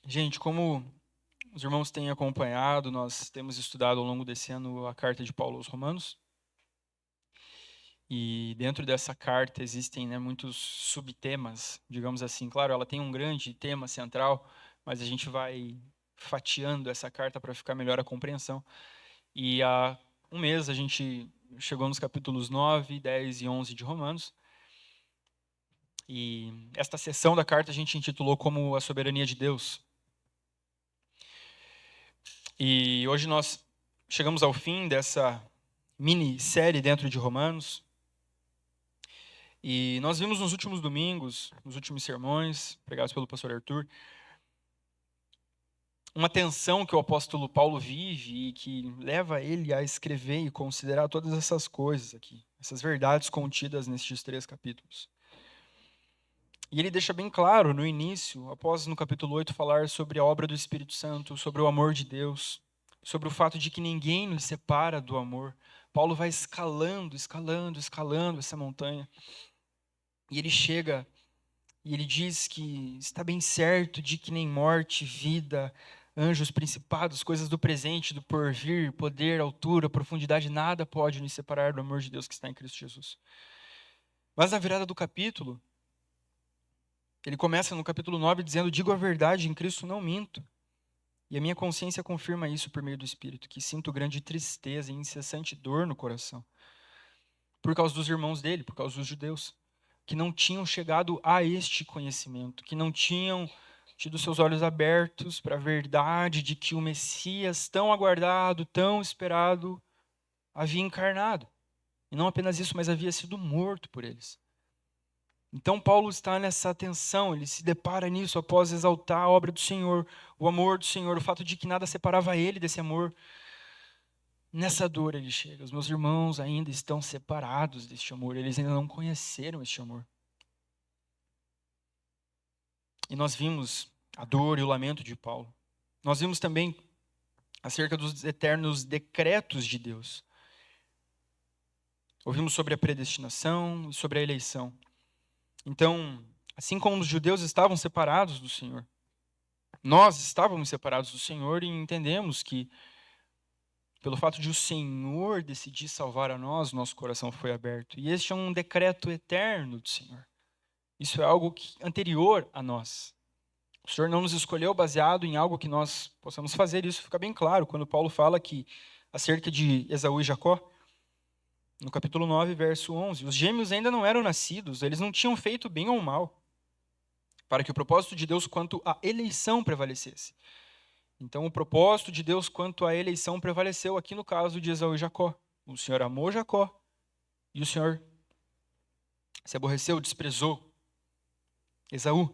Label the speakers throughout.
Speaker 1: Gente, como os irmãos têm acompanhado, nós temos estudado ao longo desse ano a carta de Paulo aos Romanos. E dentro dessa carta existem, muitos subtemas, digamos assim. Claro, ela tem um grande tema central, mas a gente vai fatiando essa carta para ficar melhor a compreensão. E há um mês a gente chegou nos capítulos 9, 10 e 11 de Romanos. E esta seção da carta a gente intitulou como a soberania de Deus. E hoje nós chegamos ao fim dessa minissérie dentro de Romanos. E nós vimos nos últimos domingos, nos últimos sermões, pregados pelo pastor Arthur, uma tensão que o apóstolo Paulo vive e que leva ele a escrever e considerar todas essas coisas aqui, essas verdades contidas nestes 3 capítulos. E ele deixa bem claro no início, após no capítulo 8 falar sobre a obra do Espírito Santo, sobre o amor de Deus, sobre o fato de que ninguém nos separa do amor. Paulo vai escalando, escalando, escalando essa montanha. E ele chega e ele diz que está bem certo de que nem morte, vida, anjos, principados, coisas do presente, do porvir, poder, altura, profundidade, nada pode nos separar do amor de Deus que está em Cristo Jesus. Mas na virada do capítulo, ele começa no capítulo 9 dizendo: digo a verdade, em Cristo não minto. E a minha consciência confirma isso por meio do Espírito, que sinto grande tristeza e incessante dor no coração, por causa dos irmãos dele, por causa dos judeus, que não tinham chegado a este conhecimento, que não tinham tido seus olhos abertos para a verdade de que o Messias tão aguardado, tão esperado, havia encarnado. E não apenas isso, mas havia sido morto por eles. Então Paulo está nessa tensão, ele se depara nisso após exaltar a obra do Senhor, o amor do Senhor, o fato de que nada separava ele desse amor. Nessa dor ele chega. Os meus irmãos ainda estão separados deste amor, eles ainda não conheceram este amor. E nós vimos a dor e o lamento de Paulo. Nós vimos também acerca dos eternos decretos de Deus. Ouvimos sobre a predestinação e sobre a eleição. Então, assim como os judeus estavam separados do Senhor, nós estávamos separados do Senhor e entendemos que, pelo fato de o Senhor decidir salvar a nós, nosso coração foi aberto. E este é um decreto eterno do Senhor. Isso é algo anterior a nós. O Senhor não nos escolheu baseado em algo que nós possamos fazer. Isso fica bem claro quando Paulo fala que, acerca de Esaú e Jacó, no capítulo 9, verso 11, os gêmeos ainda não eram nascidos, eles não tinham feito bem ou mal, para que o propósito de Deus quanto à eleição prevalecesse. Então, o propósito de Deus quanto à eleição prevaleceu aqui no caso de Esaú e Jacó. O Senhor amou Jacó e o Senhor se aborreceu, desprezou Esaú.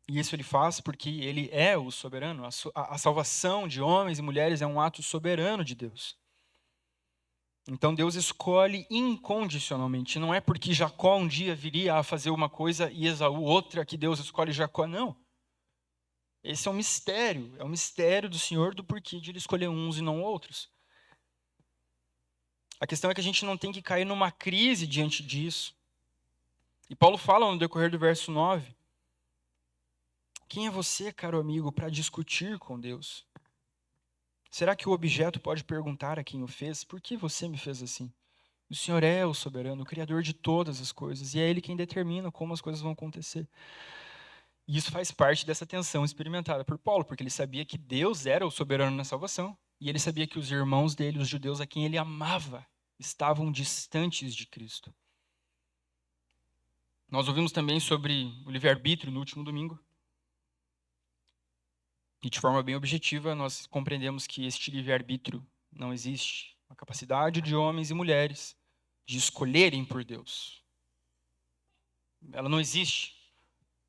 Speaker 1: E isso ele faz porque ele é o soberano. A salvação de homens e mulheres é um ato soberano de Deus. Então Deus escolhe incondicionalmente. Não é porque Jacó um dia viria a fazer uma coisa e Esaú outra que Deus escolhe Jacó, não. Esse é um mistério do Senhor do porquê de ele escolher uns e não outros. A questão é que a gente não tem que cair numa crise diante disso. E Paulo fala no decorrer do verso 9: quem é você, caro amigo, para discutir com Deus? Será que o objeto pode perguntar a quem o fez: por que você me fez assim? O Senhor é o soberano, o Criador de todas as coisas, e é Ele quem determina como as coisas vão acontecer. E isso faz parte dessa tensão experimentada por Paulo, porque ele sabia que Deus era o soberano na salvação, e ele sabia que os irmãos dele, os judeus a quem ele amava, estavam distantes de Cristo. Nós ouvimos também sobre o livre-arbítrio no último domingo. E de forma bem objetiva, nós compreendemos que este livre-arbítrio não existe. A capacidade de homens e mulheres de escolherem por Deus, ela não existe.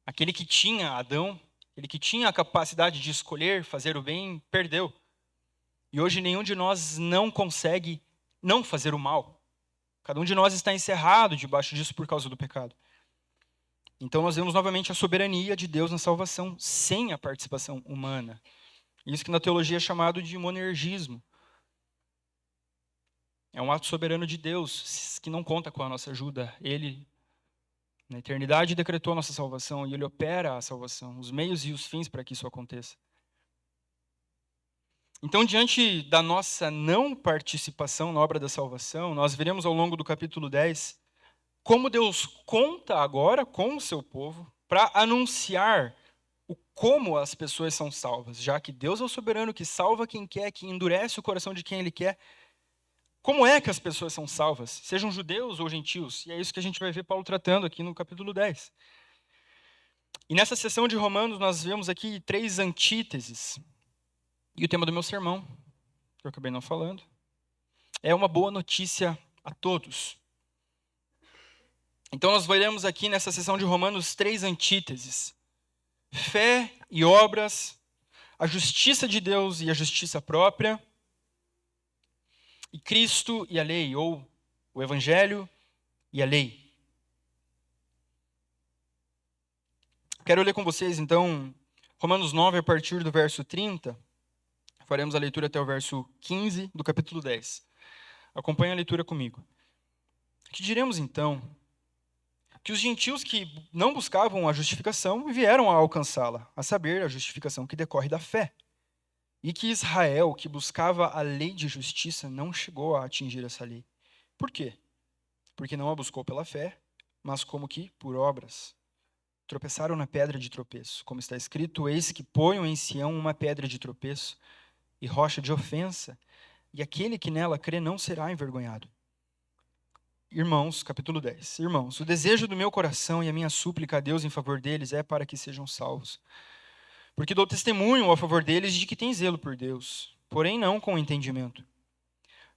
Speaker 1: Aquele que tinha Adão, ele que tinha a capacidade de escolher fazer o bem, perdeu. E hoje nenhum de nós não consegue não fazer o mal. Cada um de nós está encerrado debaixo disso por causa do pecado. Então nós vemos novamente a soberania de Deus na salvação, sem a participação humana. Isso que na teologia é chamado de monergismo. É um ato soberano de Deus, que não conta com a nossa ajuda. Ele Na eternidade decretou a nossa salvação e ele opera a salvação, os meios e os fins para que isso aconteça. Então, diante da nossa não participação na obra da salvação, nós veremos ao longo do capítulo 10 como Deus conta agora com o seu povo para anunciar o como as pessoas são salvas, já que Deus é o soberano que salva quem quer, que endurece o coração de quem ele quer. Como é que as pessoas são salvas? Sejam judeus ou gentios. E é isso que a gente vai ver Paulo tratando aqui no capítulo 10. E nessa sessão de Romanos nós vemos aqui 3 antíteses. E o tema do meu sermão, que eu acabei não falando, é uma boa notícia a todos. Então nós veremos aqui nessa sessão de Romanos 3 antíteses. Fé e obras, a justiça de Deus e a justiça própria, e Cristo e a lei, ou o Evangelho e a lei. Quero ler com vocês, então, Romanos 9, a partir do verso 30. Faremos a leitura até o verso 15 do capítulo 10. Acompanhe a leitura comigo. Que diremos, então? Que os gentios que não buscavam a justificação vieram a alcançá-la, a saber, a justificação que decorre da fé. E que Israel, que buscava a lei de justiça, não chegou a atingir essa lei. Por quê? Porque não a buscou pela fé, mas como que por obras. Tropeçaram na pedra de tropeço. Como está escrito, eis que ponho em Sião uma pedra de tropeço e rocha de ofensa, e aquele que nela crê não será envergonhado. Irmãos, capítulo 10. Irmãos, o desejo do meu coração e a minha súplica a Deus em favor deles é para que sejam salvos. Porque dou testemunho a favor deles de que têm zelo por Deus, porém não com entendimento.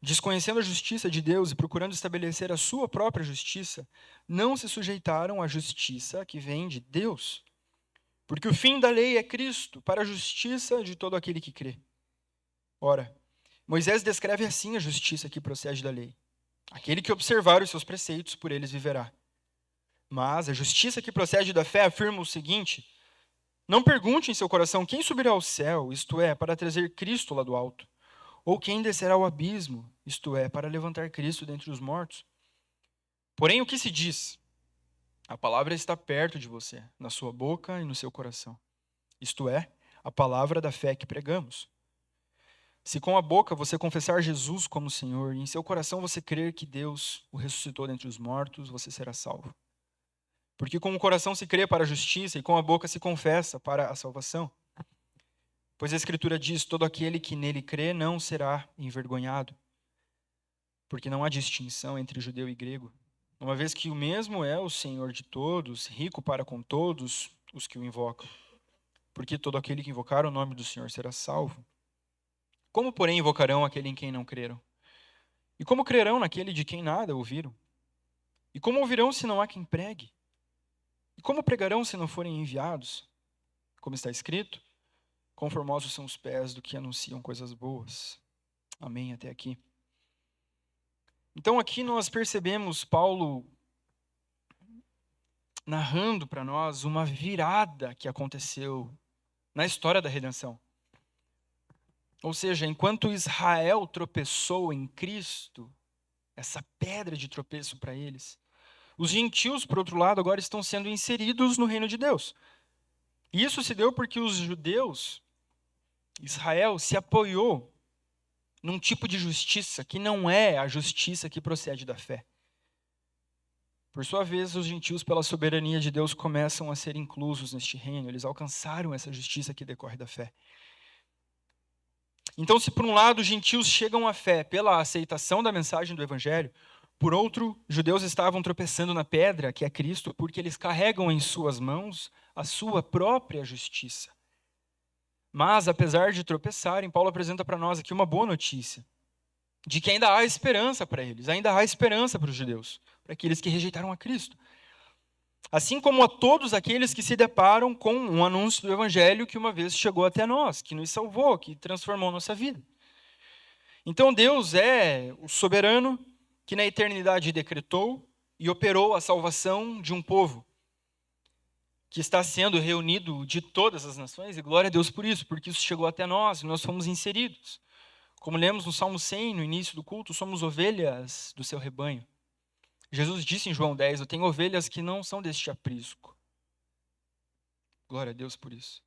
Speaker 1: Desconhecendo a justiça de Deus e procurando estabelecer a sua própria justiça, não se sujeitaram à justiça que vem de Deus. Porque o fim da lei é Cristo, para a justiça de todo aquele que crê. Ora, Moisés descreve assim a justiça que procede da lei. Aquele que observar os seus preceitos, por eles viverá. Mas a justiça que procede da fé afirma o seguinte: não pergunte em seu coração quem subirá ao céu, isto é, para trazer Cristo lá do alto, ou quem descerá ao abismo, isto é, para levantar Cristo dentre os mortos. Porém, o que se diz? A palavra está perto de você, na sua boca e no seu coração. Isto é, a palavra da fé que pregamos. Se com a boca você confessar Jesus como Senhor, e em seu coração você crer que Deus o ressuscitou dentre os mortos, você será salvo. Porque com o coração se crê para a justiça, e com a boca se confessa para a salvação. Pois a Escritura diz, todo aquele que nele crê não será envergonhado. Porque não há distinção entre judeu e grego, uma vez que o mesmo é o Senhor de todos, rico para com todos os que o invocam. Porque todo aquele que invocar o nome do Senhor será salvo. Como, porém, invocarão aquele em quem não creram? E como crerão naquele de quem nada ouviram? E como ouvirão se não há quem pregue? E como pregarão se não forem enviados? Como está escrito, conformosos são os pés do que anunciam coisas boas. Amém, até aqui. Então aqui nós percebemos Paulo narrando para nós uma virada que aconteceu na história da redenção. Ou seja, enquanto Israel tropeçou em Cristo, essa pedra de tropeço para eles, os gentios, por outro lado, agora estão sendo inseridos no reino de Deus. E isso se deu porque os judeus, Israel, se apoiou num tipo de justiça que não é a justiça que procede da fé. Por sua vez, os gentios, pela soberania de Deus, começam a ser inclusos neste reino. Eles alcançaram essa justiça que decorre da fé. Então, se por um lado os gentios chegam à fé pela aceitação da mensagem do Evangelho, por outro, judeus estavam tropeçando na pedra, que é Cristo, porque eles carregam em suas mãos a sua própria justiça. Mas, apesar de tropeçarem, Paulo apresenta para nós aqui uma boa notícia, de que ainda há esperança para eles, ainda há esperança para os judeus, para aqueles que rejeitaram a Cristo. Assim como a todos aqueles que se deparam com um anúncio do Evangelho que uma vez chegou até nós, que nos salvou, que transformou nossa vida. Então Deus é o soberano que na eternidade decretou e operou a salvação de um povo que está sendo reunido de todas as nações, e glória a Deus por isso, porque isso chegou até nós e nós fomos inseridos. Como lemos no Salmo 100, no início do culto, somos ovelhas do seu rebanho. Jesus disse em João 10, eu tenho ovelhas que não são deste aprisco. Glória a Deus por isso.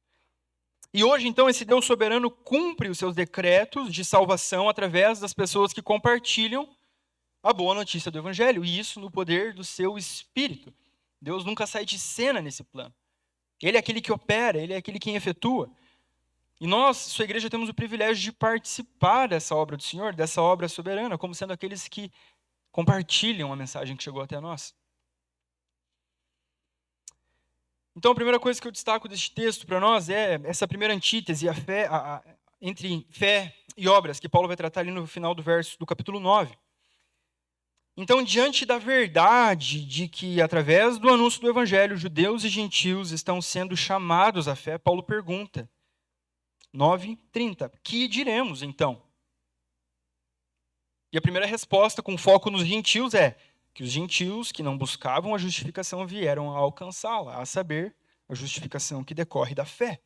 Speaker 1: E hoje, então, esse Deus soberano cumpre os seus decretos de salvação através das pessoas que compartilham a boa notícia do Evangelho, e isso no poder do seu Espírito. Deus nunca sai de cena nesse plano. Ele é aquele que opera, ele é aquele que efetua. E nós, sua igreja, temos o privilégio de participar dessa obra do Senhor, dessa obra soberana, como sendo aqueles que compartilham a mensagem que chegou até nós. Então, a primeira coisa que eu destaco deste texto para nós é essa primeira antítese, a fé, entre fé e obras, que Paulo vai tratar ali no final do capítulo 9. Então, diante da verdade de que, através do anúncio do Evangelho, judeus e gentios estão sendo chamados à fé, Paulo pergunta, 9:30, que diremos então? E a primeira resposta, com foco nos gentios, é que os gentios que não buscavam a justificação vieram a alcançá-la, a saber, a justificação que decorre da fé.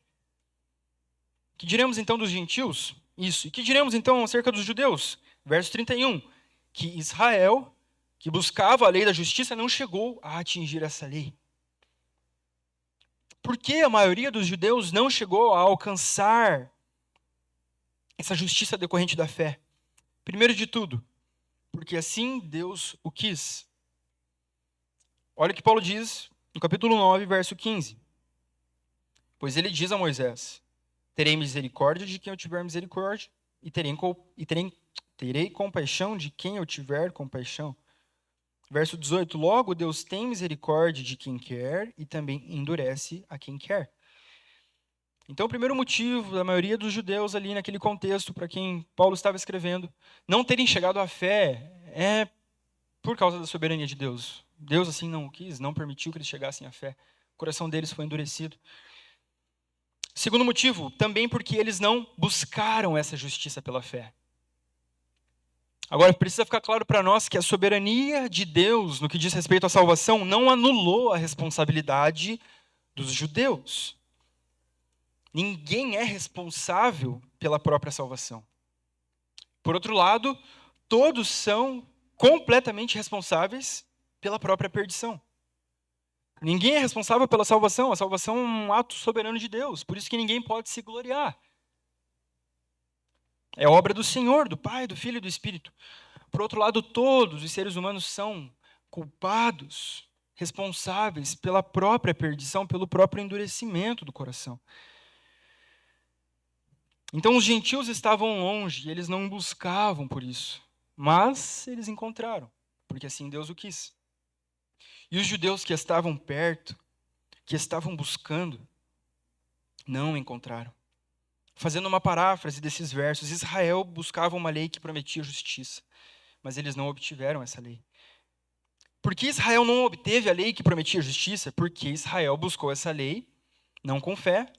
Speaker 1: Que diremos então dos gentios? Isso. E que diremos então acerca dos judeus? Verso 31, que Israel, que buscava a lei da justiça, não chegou a atingir essa lei. Por que a maioria dos judeus não chegou a alcançar essa justiça decorrente da fé? Primeiro de tudo, porque assim Deus o quis. Olha o que Paulo diz no capítulo 9, verso 15. Pois ele diz a Moisés, terei misericórdia de quem eu tiver misericórdia, e terei compaixão de quem eu tiver compaixão. Verso 18, logo Deus tem misericórdia de quem quer e também endurece a quem quer. Então, o primeiro motivo da maioria dos judeus ali naquele contexto, para quem Paulo estava escrevendo, não terem chegado à fé é por causa da soberania de Deus. Deus assim não o quis, não permitiu que eles chegassem à fé. O coração deles foi endurecido. Segundo motivo, também porque eles não buscaram essa justiça pela fé. Agora, precisa ficar claro para nós que a soberania de Deus, no que diz respeito à salvação, não anulou a responsabilidade dos judeus. Ninguém é responsável pela própria salvação. Por outro lado, todos são completamente responsáveis pela própria perdição. Ninguém é responsável pela salvação. A salvação é um ato soberano de Deus. Por isso que ninguém pode se gloriar. É obra do Senhor, do Pai, do Filho e do Espírito. Por outro lado, todos os seres humanos são culpados, responsáveis pela própria perdição, pelo próprio endurecimento do coração. Então, os gentios estavam longe e eles não buscavam por isso. Mas eles encontraram, porque assim Deus o quis. E os judeus que estavam perto, que estavam buscando, não encontraram. Fazendo uma paráfrase desses versos, Israel buscava uma lei que prometia justiça, mas eles não obtiveram essa lei. Por que Israel não obteve a lei que prometia justiça? Porque Israel buscou essa lei, não com fé,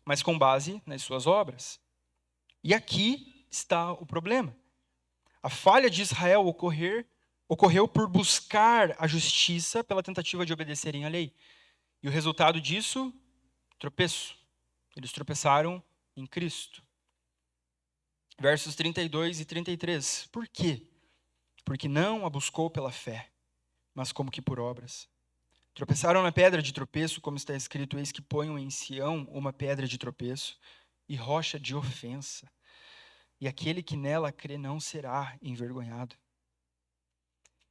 Speaker 1: mas com base nas suas obras. E aqui está o problema. A falha de Israel ocorreu por buscar a justiça pela tentativa de obedecerem à lei. E o resultado disso, tropeço. Eles tropeçaram em Cristo. Versos 32 e 33. Por quê? Porque não a buscou pela fé, mas como que por obras. Tropeçaram na pedra de tropeço, como está escrito, eis que ponho em Sião uma pedra de tropeço e rocha de ofensa. E aquele que nela crê não será envergonhado.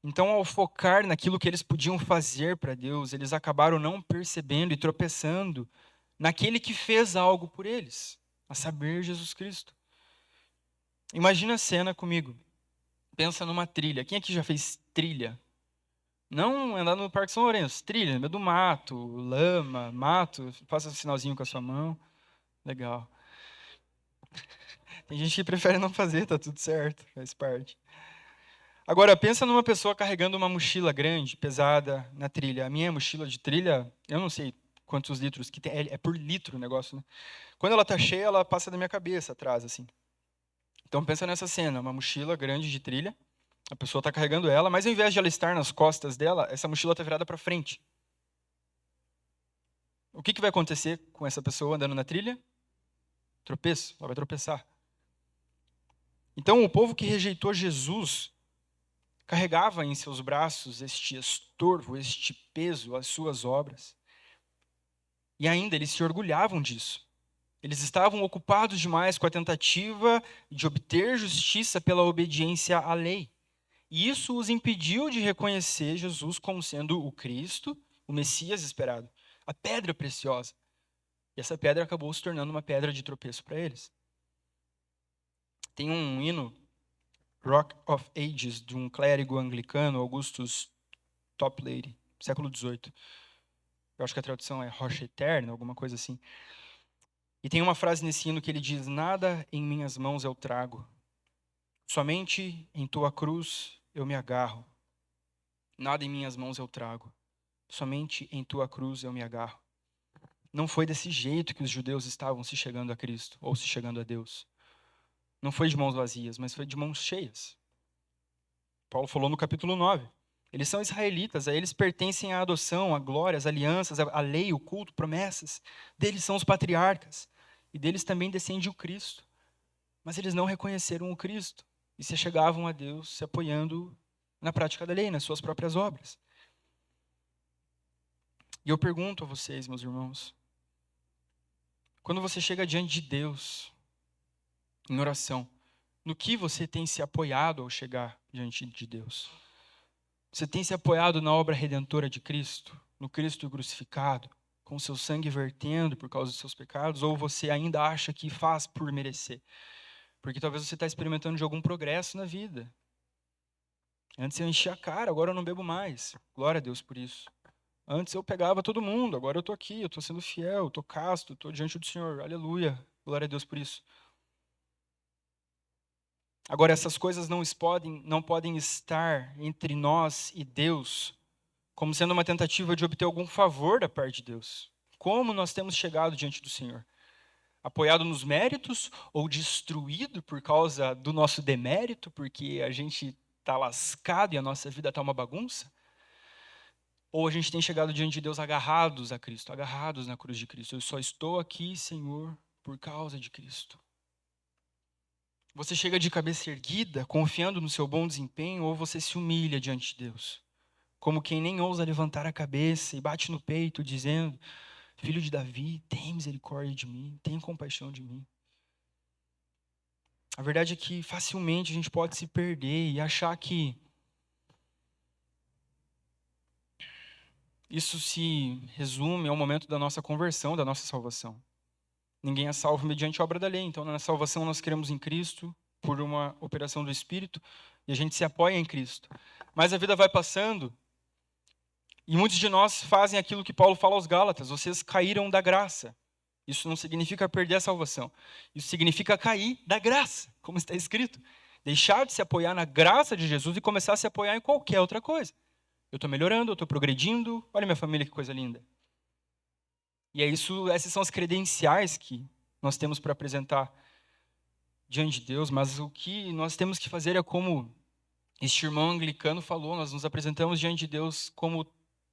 Speaker 1: Então, ao focar naquilo que eles podiam fazer para Deus, eles acabaram não percebendo e tropeçando naquele que fez algo por eles, a saber, Jesus Cristo. Imagina a cena comigo. Pensa numa trilha. Quem aqui já fez trilha? Não andar no Parque São Lourenço. Trilha, no meio do mato, lama, mato. Faça um sinalzinho com a sua mão. Legal. Tem gente que prefere não fazer, tá tudo certo, faz parte. Agora, pensa numa pessoa carregando uma mochila grande, pesada, na trilha. A minha mochila de trilha, eu não sei quantos litros que tem, é por litro o negócio, né? Quando ela tá cheia, ela passa da minha cabeça atrás, assim. Então pensa nessa cena, uma mochila grande de trilha, a pessoa está carregando ela, mas ao invés de ela estar nas costas dela, essa mochila está virada para frente. O que vai acontecer com essa pessoa andando na trilha? Tropeço, ela vai tropeçar. Então o povo que rejeitou Jesus carregava em seus braços este estorvo, este peso, as suas obras. E ainda eles se orgulhavam disso. Eles estavam ocupados demais com a tentativa de obter justiça pela obediência à lei. E isso os impediu de reconhecer Jesus como sendo o Cristo, o Messias esperado, a pedra preciosa. E essa pedra acabou se tornando uma pedra de tropeço para eles. Tem um hino, Rock of Ages, de um clérigo anglicano, Augustus Toplady, século XVIII. Eu acho que a tradução é Rocha Eterna, alguma coisa assim. E tem uma frase nesse hino que ele diz: nada em minhas mãos eu trago, somente em tua cruz eu me agarro. Nada em minhas mãos eu trago, somente em tua cruz eu me agarro. Não foi desse jeito que os judeus estavam se chegando a Cristo, ou se chegando a Deus. Não foi de mãos vazias, mas foi de mãos cheias. Paulo falou no capítulo 9. Eles são israelitas, a eles pertencem a adoção, a glória, as alianças, a lei, o culto, promessas. Deles são os patriarcas, e deles também descende o Cristo. Mas eles não reconheceram o Cristo, e se chegavam a Deus se apoiando na prática da lei, nas suas próprias obras. E eu pergunto a vocês, meus irmãos, quando você chega diante de Deus, em oração, no que você tem se apoiado ao chegar diante de Deus? Você tem se apoiado na obra redentora de Cristo, no Cristo crucificado, com seu sangue vertendo por causa dos seus pecados, ou você ainda acha que faz por merecer? Porque talvez você está experimentando de algum progresso na vida. Antes eu enchia a cara, agora eu não bebo mais. Glória a Deus por isso. Antes eu pegava todo mundo, agora eu estou aqui, eu estou sendo fiel, estou casto, estou diante do Senhor. Aleluia. Glória a Deus por isso. Agora, essas coisas não podem estar entre nós e Deus como sendo uma tentativa de obter algum favor da parte de Deus. Como nós temos chegado diante do Senhor? Apoiado nos méritos ou destruído por causa do nosso demérito, porque a gente está lascado e a nossa vida está uma bagunça? Ou a gente tem chegado diante de Deus agarrados a Cristo, agarrados na cruz de Cristo? Eu só estou aqui, Senhor, por causa de Cristo. Você chega de cabeça erguida, confiando no seu bom desempenho, ou você se humilha diante de Deus? Como quem nem ousa levantar a cabeça e bate no peito, dizendo: Filho de Davi, tem misericórdia de mim, tem compaixão de mim. A verdade é que facilmente a gente pode se perder e achar que isso se resume ao momento da nossa conversão, da nossa salvação. Ninguém é salvo mediante a obra da lei. Então, na salvação, nós cremos em Cristo por uma operação do Espírito e a gente se apoia em Cristo. Mas a vida vai passando e muitos de nós fazem aquilo que Paulo fala aos Gálatas: vocês caíram da graça. Isso não significa perder a salvação. Isso significa cair da graça, como está escrito. Deixar de se apoiar na graça de Jesus e começar a se apoiar em qualquer outra coisa. Eu estou melhorando, eu estou progredindo. Olha minha família, que coisa linda. E é isso, essas são as credenciais que nós temos para apresentar diante de Deus, mas o que nós temos que fazer é como este irmão anglicano falou: nós nos apresentamos diante de Deus como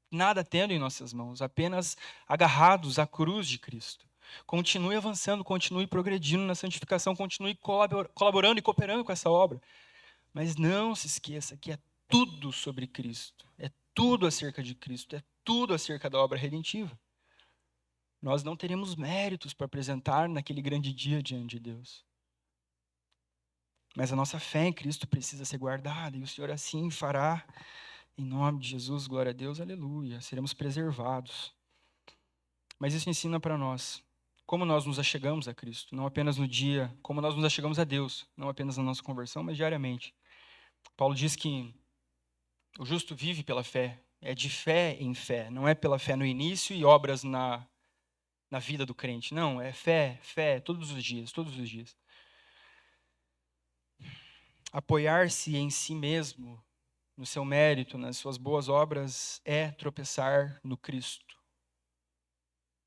Speaker 1: nada tendo em nossas mãos, apenas agarrados à cruz de Cristo. Continue avançando, continue progredindo na santificação, continue colaborando e cooperando com essa obra. Mas não se esqueça que é tudo sobre Cristo, é tudo acerca de Cristo, é tudo acerca da obra redentiva. Nós não teremos méritos para apresentar naquele grande dia diante de Deus. Mas a nossa fé em Cristo precisa ser guardada, e o Senhor assim fará. Em nome de Jesus, glória a Deus, aleluia. Seremos preservados. Mas isso ensina para nós como nós nos achegamos a Cristo, não apenas no dia, como nós nos achegamos a Deus, não apenas na nossa conversão, mas diariamente. Paulo diz que o justo vive pela fé, é de fé em fé, não é pela fé no início e obras na vida do crente. Não, é fé, fé, todos os dias, todos os dias. Apoiar-se em si mesmo, no seu mérito, nas suas boas obras, é tropeçar no Cristo.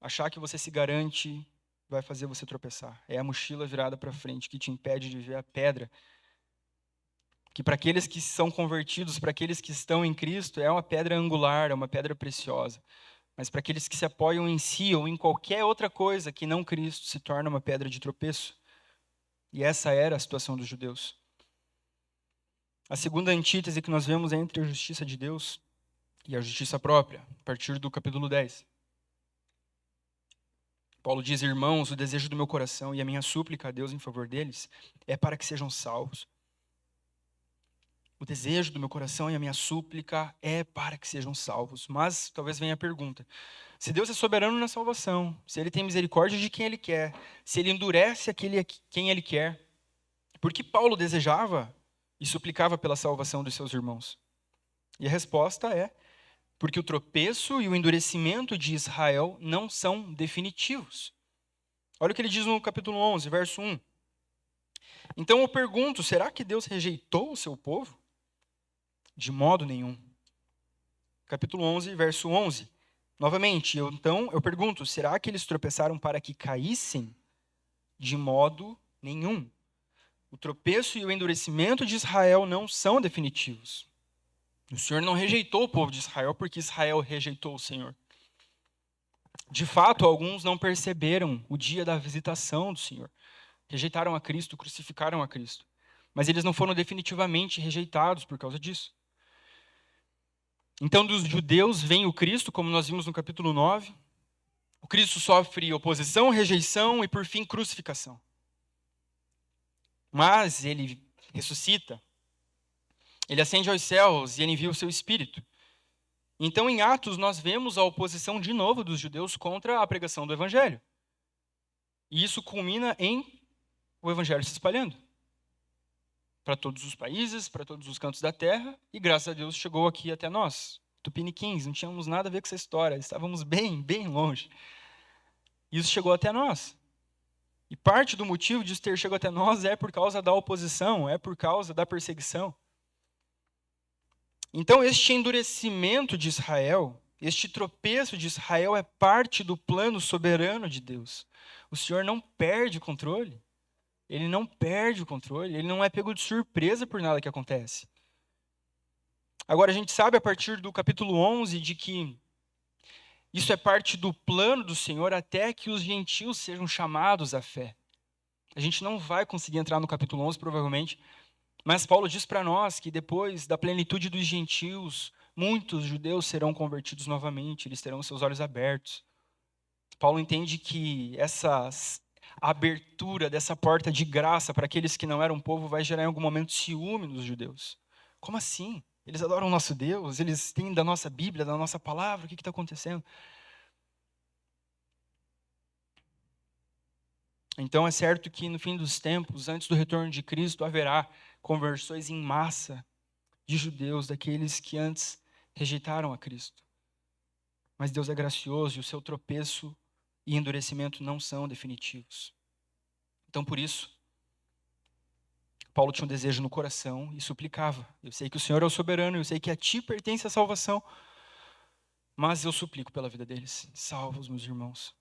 Speaker 1: Achar que você se garante vai fazer você tropeçar. É a mochila virada para frente que te impede de ver a pedra. Que para aqueles que são convertidos, para aqueles que estão em Cristo, é uma pedra angular, é uma pedra preciosa. Mas para aqueles que se apoiam em si ou em qualquer outra coisa que não Cristo, se torna uma pedra de tropeço. E essa era a situação dos judeus. A segunda antítese que nós vemos é entre a justiça de Deus e a justiça própria, a partir do capítulo 10. Paulo diz: irmãos, o desejo do meu coração e a minha súplica a Deus em favor deles é para que sejam salvos. O desejo do meu coração e a minha súplica é para que sejam salvos. Mas talvez venha a pergunta: se Deus é soberano na salvação, se Ele tem misericórdia de quem Ele quer, se Ele endurece quem Ele quer, por que Paulo desejava e suplicava pela salvação dos seus irmãos? E a resposta é: porque o tropeço e o endurecimento de Israel não são definitivos. Olha o que ele diz no capítulo 11, verso 1. Então eu pergunto, será que Deus rejeitou o seu povo? De modo nenhum. Capítulo 11, verso 11. Novamente, então eu pergunto, será que eles tropeçaram para que caíssem? De modo nenhum. O tropeço e o endurecimento de Israel não são definitivos. O Senhor não rejeitou o povo de Israel porque Israel rejeitou o Senhor. De fato, alguns não perceberam o dia da visitação do Senhor. Rejeitaram a Cristo, crucificaram a Cristo. Mas eles não foram definitivamente rejeitados por causa disso. Então, dos judeus vem o Cristo, como nós vimos no capítulo 9. O Cristo sofre oposição, rejeição e, por fim, crucificação. Mas ele ressuscita. Ele ascende aos céus e ele envia o seu Espírito. Então, em Atos, nós vemos a oposição de novo dos judeus contra a pregação do Evangelho. E isso culmina em o Evangelho se espalhando para todos os países, para todos os cantos da terra, e graças a Deus chegou aqui até nós. Tupiniquins, não tínhamos nada a ver com essa história, estávamos bem, bem longe. Isso chegou até nós. E parte do motivo disso ter chegado até nós é por causa da oposição, é por causa da perseguição. Então, este endurecimento de Israel, este tropeço de Israel é parte do plano soberano de Deus. O Senhor não perde o controle. Ele não perde o controle, ele não é pego de surpresa por nada que acontece. Agora, a gente sabe a partir do capítulo 11 de que isso é parte do plano do Senhor até que os gentios sejam chamados à fé. A gente não vai conseguir entrar no capítulo 11, provavelmente, mas Paulo diz para nós que depois da plenitude dos gentios, muitos judeus serão convertidos novamente, eles terão seus olhos abertos. Paulo entende que a abertura dessa porta de graça para aqueles que não eram povo vai gerar em algum momento ciúme nos judeus. Como assim? Eles adoram o nosso Deus, eles têm da nossa Bíblia, da nossa palavra, o que está acontecendo? Então é certo que no fim dos tempos, antes do retorno de Cristo, haverá conversões em massa de judeus, daqueles que antes rejeitaram a Cristo. Mas Deus é gracioso e o seu tropeço e endurecimento não são definitivos. Então, por isso, Paulo tinha um desejo no coração e suplicava. Eu sei que o Senhor é o soberano, eu sei que a ti pertence a salvação, mas eu suplico pela vida deles. Salva os meus irmãos.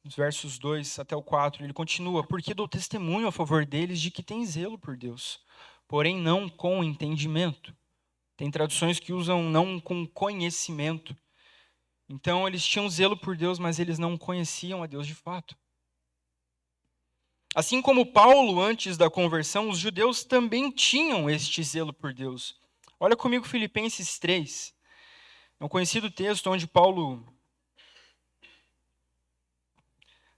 Speaker 1: Nos versos 2 até o 4, ele continua: porque dou testemunho a favor deles de que têm zelo por Deus, porém não com entendimento. Tem traduções que usam não com conhecimento. Então, eles tinham zelo por Deus, mas eles não conheciam a Deus de fato. Assim como Paulo, antes da conversão, os judeus também tinham este zelo por Deus. Olha comigo Filipenses 3. É um conhecido texto onde Paulo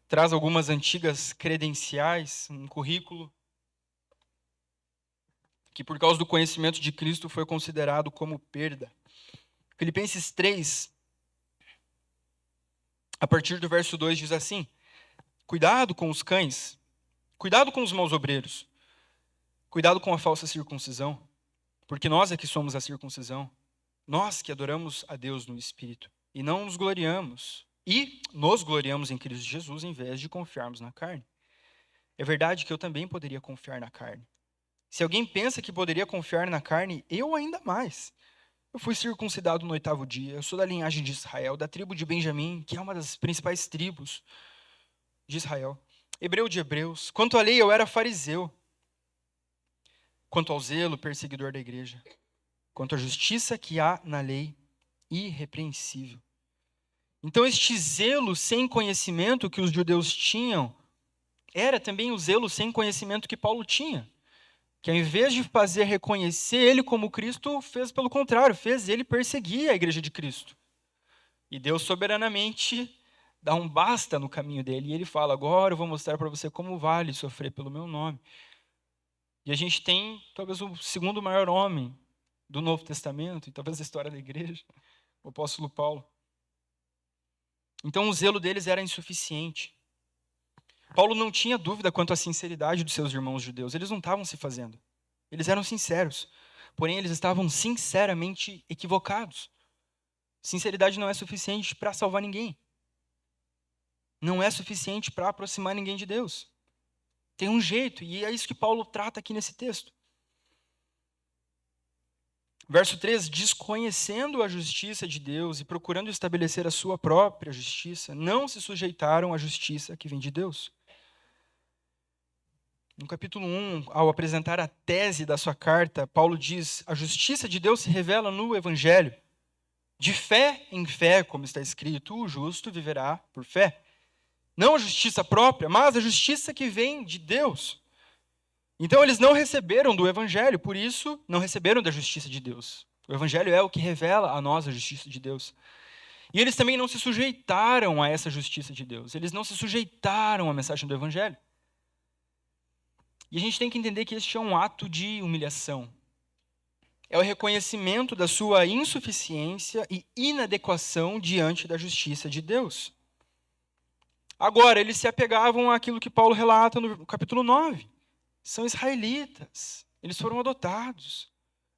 Speaker 1: traz algumas antigas credenciais, um currículo, que por causa do conhecimento de Cristo foi considerado como perda. Filipenses 3, a partir do verso 2, diz assim: cuidado com os cães, cuidado com os maus obreiros, cuidado com a falsa circuncisão, porque nós é que somos a circuncisão, nós que adoramos a Deus no Espírito, e não nos gloriamos, e nos gloriamos em Cristo Jesus em vez de confiarmos na carne. É verdade que eu também poderia confiar na carne. Se alguém pensa que poderia confiar na carne, eu ainda mais. Eu fui circuncidado no 8º dia, eu sou da linhagem de Israel, da tribo de Benjamim, que é uma das principais tribos de Israel. Hebreu de hebreus. Quanto à lei, eu era fariseu. Quanto ao zelo, perseguidor da igreja. Quanto à justiça que há na lei, irrepreensível. Então, este zelo sem conhecimento que os judeus tinham, era também o zelo sem conhecimento que Paulo tinha. que ao invés de fazer reconhecer ele como Cristo, fez pelo contrário, fez ele perseguir a igreja de Cristo. E Deus soberanamente dá um basta no caminho dele. E ele fala, agora eu vou mostrar para você como vale sofrer pelo meu nome. E a gente tem talvez o segundo maior homem do Novo Testamento, e talvez da história da igreja, o apóstolo Paulo. Então o zelo deles era insuficiente. Paulo não tinha dúvida quanto à sinceridade dos seus irmãos judeus. Eles não estavam se fazendo. Eles eram sinceros. Porém, eles estavam sinceramente equivocados. Sinceridade não é suficiente para salvar ninguém. Não é suficiente para aproximar ninguém de Deus. Tem um jeito, e é isso que Paulo trata aqui nesse texto. Verso 3, desconhecendo a justiça de Deus e procurando estabelecer a sua própria justiça, não se sujeitaram à justiça que vem de Deus. No capítulo 1, ao apresentar a tese da sua carta, Paulo diz, a justiça de Deus se revela no Evangelho. De fé em fé, como está escrito, o justo viverá por fé. Não a justiça própria, mas a justiça que vem de Deus. Então eles não receberam do Evangelho, por isso não receberam da justiça de Deus. O Evangelho é o que revela a nós a justiça de Deus. E eles também não se sujeitaram a essa justiça de Deus. Eles não se sujeitaram à mensagem do Evangelho. E a gente tem que entender que este é um ato de humilhação. É o reconhecimento da sua insuficiência e inadequação diante da justiça de Deus. Agora, eles se apegavam àquilo que Paulo relata no capítulo 9. São israelitas, eles foram adotados.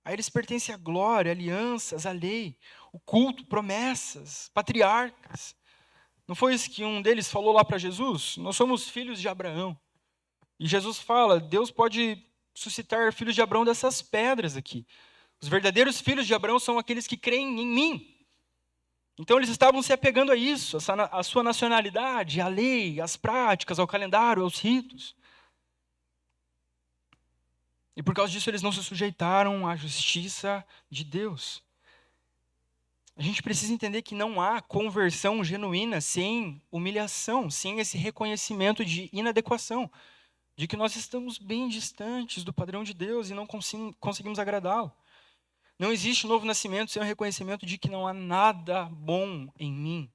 Speaker 1: A eles pertence a glória, alianças, a lei, o culto, promessas, patriarcas. Não foi isso que um deles falou lá para Jesus? Nós somos filhos de Abraão. E Jesus fala, Deus pode suscitar filhos de Abraão dessas pedras aqui. Os verdadeiros filhos de Abraão são aqueles que creem em mim. Então eles estavam se apegando a isso, a sua nacionalidade, à lei, às práticas, ao calendário, aos ritos. E por causa disso eles não se sujeitaram à justiça de Deus. A gente precisa entender que não há conversão genuína sem humilhação, sem esse reconhecimento de inadequação, de que nós estamos bem distantes do padrão de Deus e não conseguimos agradá-lo. Não existe novo nascimento sem o reconhecimento de que não há nada bom em mim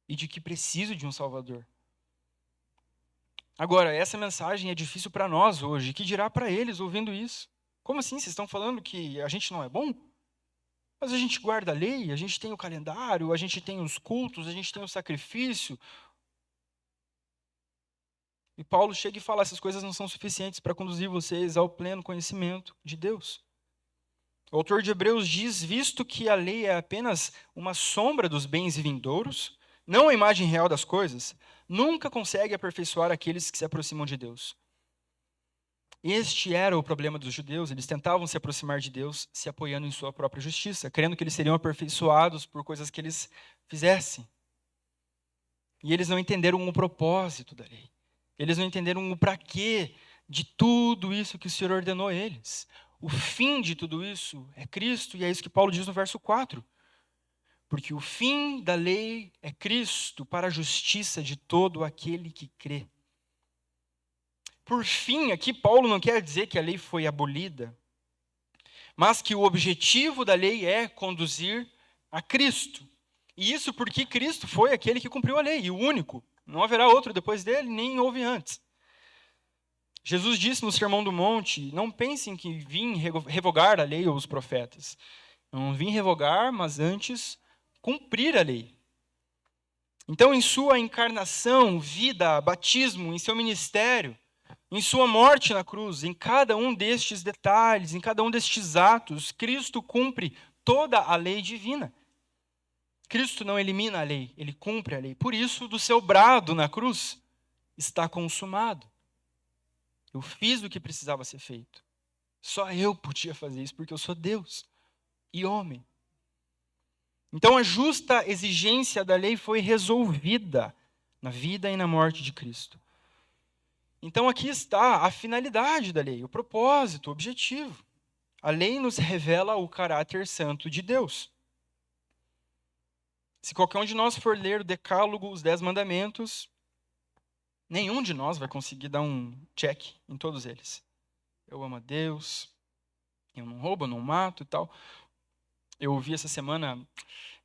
Speaker 1: e de que preciso de um Salvador. Agora, essa mensagem é difícil para nós hoje. Que dirá para eles ouvindo isso? Como assim? Vocês estão falando que a gente não é bom? Mas a gente guarda a lei, a gente tem o calendário, a gente tem os cultos, a gente tem o sacrifício. E Paulo chega e fala, essas coisas não são suficientes para conduzir vocês ao pleno conhecimento de Deus. O autor de Hebreus diz, visto que a lei é apenas uma sombra dos bens vindouros, não a imagem real das coisas, nunca consegue aperfeiçoar aqueles que se aproximam de Deus. Este era o problema dos judeus, eles tentavam se aproximar de Deus se apoiando em sua própria justiça, crendo que eles seriam aperfeiçoados por coisas que eles fizessem. E eles não entenderam o propósito da lei. Eles não entenderam o para quê de tudo isso que o Senhor ordenou a eles. O fim de tudo isso é Cristo, e é isso que Paulo diz no verso 4. Porque o fim da lei é Cristo para a justiça de todo aquele que crê. Por fim, aqui Paulo não quer dizer que a lei foi abolida, mas que o objetivo da lei é conduzir a Cristo. E isso porque Cristo foi aquele que cumpriu a lei, e o único. Não haverá outro depois dele, nem houve antes. Jesus disse no Sermão do Monte, não pensem que vim revogar a lei ou os profetas. Não vim revogar, mas antes cumprir a lei. Então, em sua encarnação, vida, batismo, em seu ministério, em sua morte na cruz, em cada um destes detalhes, em cada um destes atos, Cristo cumpre toda a lei divina. Cristo não elimina a lei, ele cumpre a lei. Por isso, do seu brado na cruz, está consumado. Eu fiz o que precisava ser feito. Só eu podia fazer isso, porque eu sou Deus e homem. Então, a justa exigência da lei foi resolvida na vida e na morte de Cristo. Então, aqui está a finalidade da lei, o propósito, o objetivo. A lei nos revela o caráter santo de Deus. Se qualquer um de nós for ler o Decálogo, os 10 mandamentos, nenhum de nós vai conseguir dar um check em todos eles. eu amo a Deus, eu não roubo, eu não mato e tal. Eu ouvi essa semana,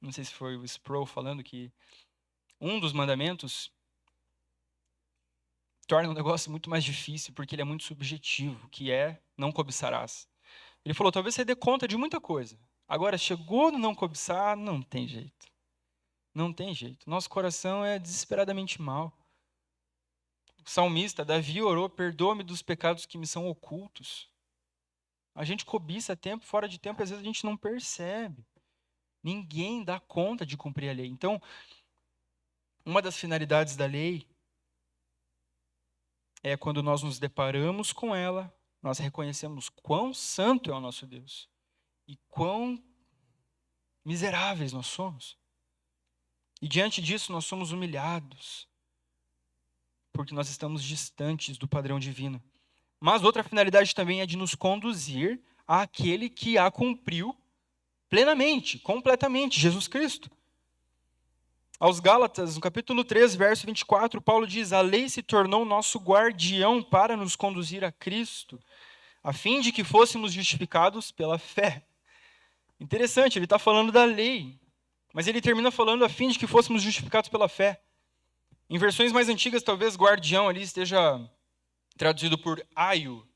Speaker 1: não sei se foi o Sproul falando que um dos mandamentos torna um negócio muito mais difícil, porque ele é muito subjetivo, que é não cobiçarás. Ele falou, talvez você dê conta de muita coisa. Agora, chegou no não cobiçar, não tem jeito. Não tem jeito. Nosso coração é desesperadamente mau. O salmista, Davi, orou, perdoa-me dos pecados que me são ocultos. A gente cobiça a tempo, fora de tempo, e às vezes a gente não percebe. Ninguém dá conta de cumprir a lei. Então, uma das finalidades da lei é quando nós nos deparamos com ela, nós reconhecemos quão santo é o nosso Deus e quão miseráveis nós somos. E diante disso nós somos humilhados, porque nós estamos distantes do padrão divino. Mas outra finalidade também é de nos conduzir àquele que a cumpriu plenamente, completamente, Jesus Cristo. Aos Gálatas, no capítulo 3, verso 24, Paulo diz: a lei se tornou nosso guardião para nos conduzir a Cristo, a fim de que fôssemos justificados pela fé. Interessante, ele está falando da lei, mas ele termina falando a fim de que fôssemos justificados pela fé. Em versões mais antigas, talvez guardião ali esteja traduzido por aio.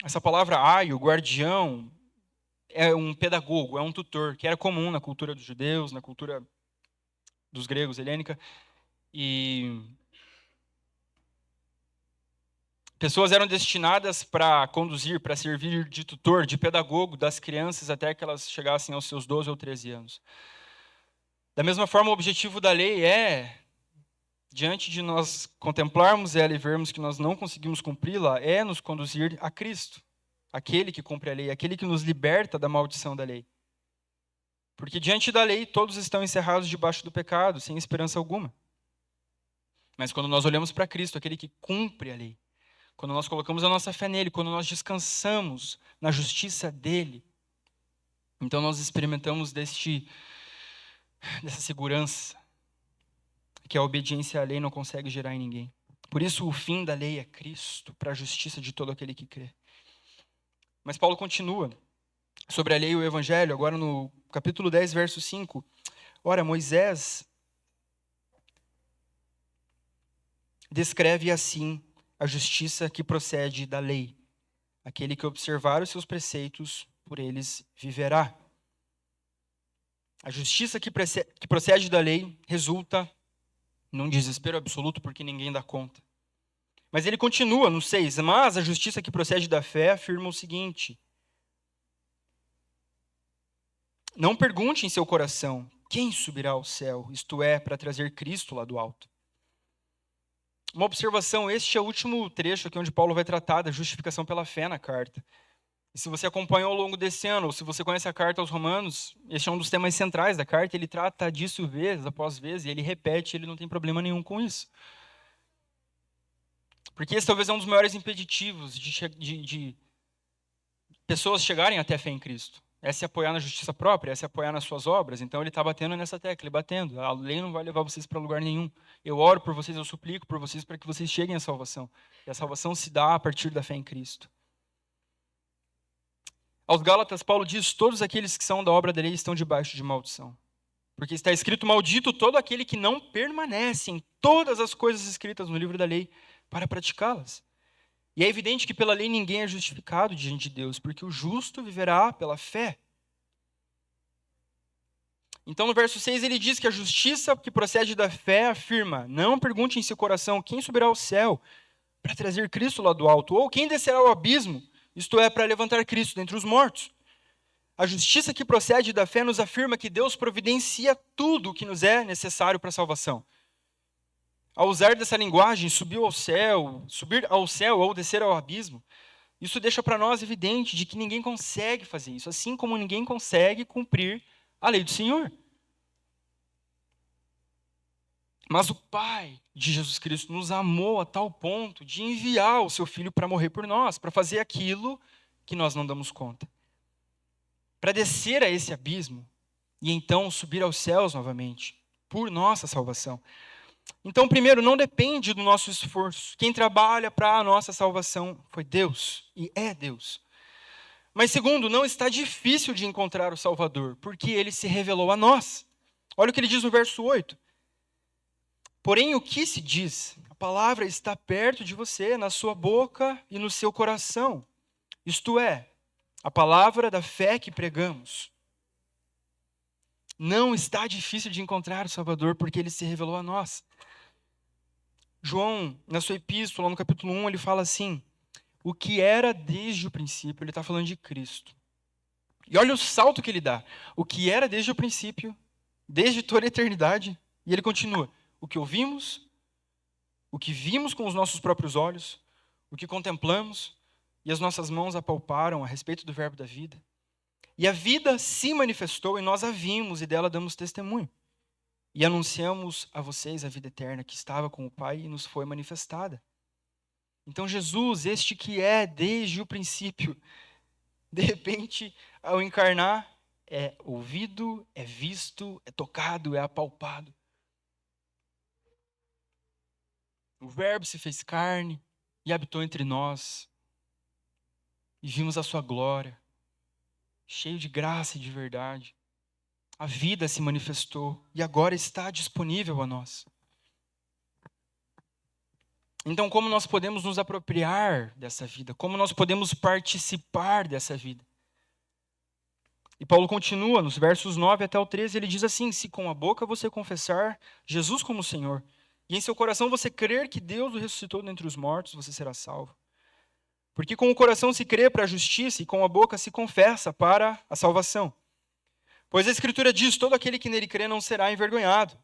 Speaker 1: Essa palavra aio, guardião, é um pedagogo, é um tutor, que era comum na cultura dos judeus, na cultura dos gregos, helênica. E pessoas eram destinadas para conduzir, para servir de tutor, de pedagogo das crianças até que elas chegassem aos seus 12 ou 13 anos. Da mesma forma, o objetivo da lei é, diante de nós contemplarmos ela e vermos que nós não conseguimos cumpri-la, é nos conduzir a Cristo, aquele que cumpre a lei, aquele que nos liberta da maldição da lei. Porque diante da lei, todos estão encerrados debaixo do pecado, sem esperança alguma. Mas quando nós olhamos para Cristo, aquele que cumpre a lei, quando nós colocamos a nossa fé nele, quando nós descansamos na justiça dele, então nós experimentamos dessa segurança que a obediência à lei não consegue gerar em ninguém. Por isso o fim da lei é Cristo, para a justiça de todo aquele que crê. Mas Paulo continua sobre a lei e o evangelho, agora no capítulo 10, verso 5. Ora, Moisés descreve assim a justiça que procede da lei. Aquele que observar os seus preceitos, por eles viverá. A justiça que procede da lei resulta num desespero absoluto, porque ninguém dá conta. Mas ele continua no 6. Mas a justiça que procede da fé afirma o seguinte: não pergunte em seu coração, quem subirá ao céu, isto é, para trazer Cristo lá do alto. Uma observação, este é o último trecho aqui onde Paulo vai tratar da justificação pela fé na carta. E se você acompanhou ao longo desse ano, ou se você conhece a carta aos Romanos, este é um dos temas centrais da carta, ele trata disso vez após vez, e ele repete, ele não tem problema nenhum com isso. Porque esse talvez é um dos maiores impeditivos de pessoas chegarem até a fé em Cristo. É se apoiar na justiça própria, é se apoiar nas suas obras. Então ele está batendo nessa tecla, ele batendo. A lei não vai levar vocês para lugar nenhum. Eu oro por vocês, eu suplico por vocês para que vocês cheguem à salvação. E a salvação se dá a partir da fé em Cristo. Aos Gálatas, Paulo diz: todos aqueles que são da obra da lei estão debaixo de maldição. Porque está escrito: maldito todo aquele que não permanece em todas as coisas escritas no livro da lei para praticá-las. E é evidente que pela lei ninguém é justificado diante de Deus, porque o justo viverá pela fé. Então no verso 6 ele diz que a justiça que procede da fé afirma: não pergunte em seu coração quem subirá ao céu para trazer Cristo lá do alto, ou quem descerá ao abismo, isto é, para levantar Cristo dentre os mortos. A justiça que procede da fé nos afirma que Deus providencia tudo o que nos é necessário para a salvação. Ao usar dessa linguagem, subir ao céu ou descer ao abismo, isso deixa para nós evidente de que ninguém consegue fazer isso, assim como ninguém consegue cumprir a lei do Senhor. Mas o Pai de Jesus Cristo nos amou a tal ponto de enviar o seu Filho para morrer por nós, para fazer aquilo que nós não damos conta. Para descer a esse abismo e então subir aos céus novamente, por nossa salvação. Então, primeiro, não depende do nosso esforço. Quem trabalha para a nossa salvação foi Deus e é Deus. Mas segundo, não está difícil de encontrar o Salvador, porque ele se revelou a nós. Olha o que ele diz no verso 8. Porém, o que se diz? A palavra está perto de você, na sua boca e no seu coração. Isto é, a palavra da fé que pregamos. Não está difícil de encontrar o Salvador, porque ele se revelou a nós. João, na sua epístola, no capítulo 1, ele fala assim: o que era desde o princípio, ele está falando de Cristo. E olha o salto que ele dá. O que era desde o princípio, desde toda a eternidade. E ele continua: o que ouvimos, o que vimos com os nossos próprios olhos, o que contemplamos e as nossas mãos apalparam a respeito do verbo da vida. E a vida se manifestou e nós a vimos e dela damos testemunho. E anunciamos a vocês a vida eterna que estava com o Pai e nos foi manifestada. Então Jesus, este que é desde o princípio, de repente, ao encarnar, é ouvido, é visto, é tocado, é apalpado. O Verbo se fez carne e habitou entre nós. E vimos a sua glória, cheio de graça e de verdade. A vida se manifestou e agora está disponível a nós. Então, como nós podemos nos apropriar dessa vida? Como nós podemos participar dessa vida? E Paulo continua, nos versos 9 até o 13, ele diz assim: se com a boca você confessar Jesus como Senhor, e em seu coração você crer que Deus o ressuscitou dentre os mortos, você será salvo. Porque com o coração se crê para a justiça, e com a boca se confessa para a salvação. Pois a Escritura diz: todo aquele que nele crê não será envergonhado,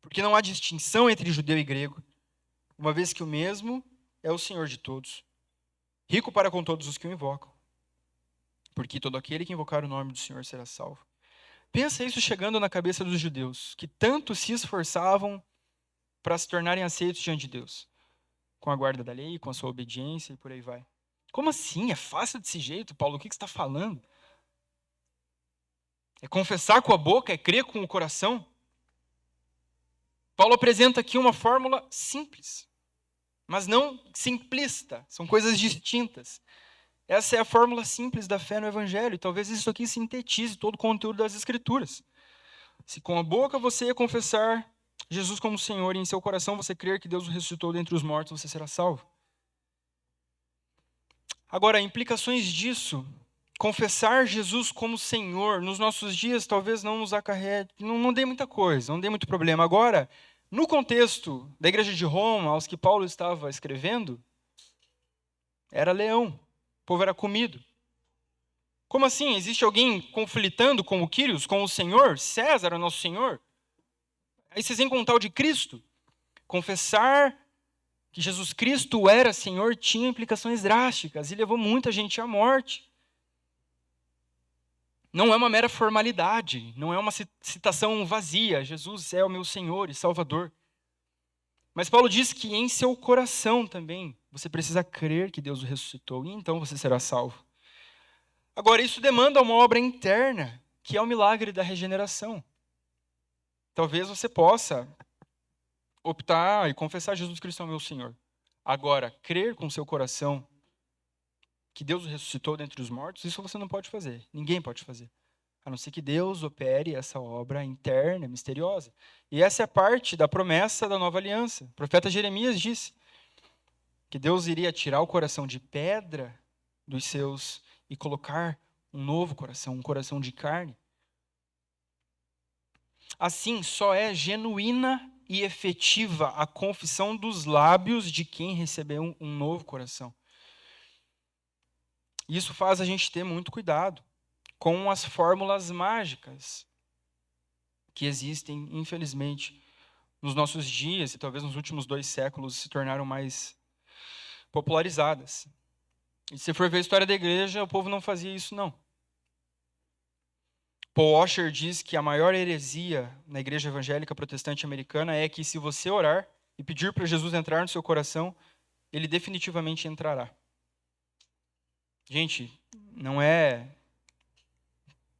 Speaker 1: porque não há distinção entre judeu e grego, uma vez que o mesmo é o Senhor de todos, rico para com todos os que o invocam. Porque todo aquele que invocar o nome do Senhor será salvo. Pensa isso chegando na cabeça dos judeus, que tanto se esforçavam para se tornarem aceitos diante de Deus, com a guarda da lei, com a sua obediência e por aí vai. Como assim? É fácil desse jeito, Paulo? O que você está falando? É confessar com a boca, é crer com o coração? Paulo apresenta aqui uma fórmula simples, mas não simplista. São coisas distintas. Essa é a fórmula simples da fé no Evangelho. E talvez isso aqui sintetize todo o conteúdo das Escrituras. Se com a boca você confessar Jesus como Senhor e em seu coração você crer que Deus o ressuscitou dentre os mortos, você será salvo. Agora, implicações disso, confessar Jesus como Senhor nos nossos dias talvez não nos acarrete, não dê muita coisa, não dê muito problema. Agora, no contexto da igreja de Roma, aos que Paulo estava escrevendo, era leão, o povo era comido. Como assim? Existe alguém conflitando com o Quírios, com o Senhor? César é o nosso Senhor? Aí vocês vêm com o tal de Cristo. Confessar que Jesus Cristo era Senhor tinha implicações drásticas e levou muita gente à morte. Não é uma mera formalidade, não é uma citação vazia. Jesus é o meu Senhor e Salvador. Mas Paulo diz que em seu coração também você precisa crer que Deus o ressuscitou e então você será salvo. Agora, isso demanda uma obra interna, que é o milagre da regeneração. Talvez você possa optar e confessar Jesus Cristo é o meu Senhor. Agora, crer com seu coração que Deus o ressuscitou dentre os mortos, isso você não pode fazer. Ninguém pode fazer. A não ser que Deus opere essa obra interna, misteriosa. E essa é parte da promessa da nova aliança. O profeta Jeremias disse que Deus iria tirar o coração de pedra dos seus e colocar um novo coração, um coração de carne. Assim, só é genuína e efetiva a confissão dos lábios de quem recebeu um novo coração. Isso faz a gente ter muito cuidado com as fórmulas mágicas que existem, infelizmente, nos nossos dias e talvez nos últimos 2 séculos se tornaram mais popularizadas. E se for ver a história da igreja, o povo não fazia isso, não. Paul Washer diz que a maior heresia na igreja evangélica protestante americana é que se você orar e pedir para Jesus entrar no seu coração, ele definitivamente entrará. Gente, não é...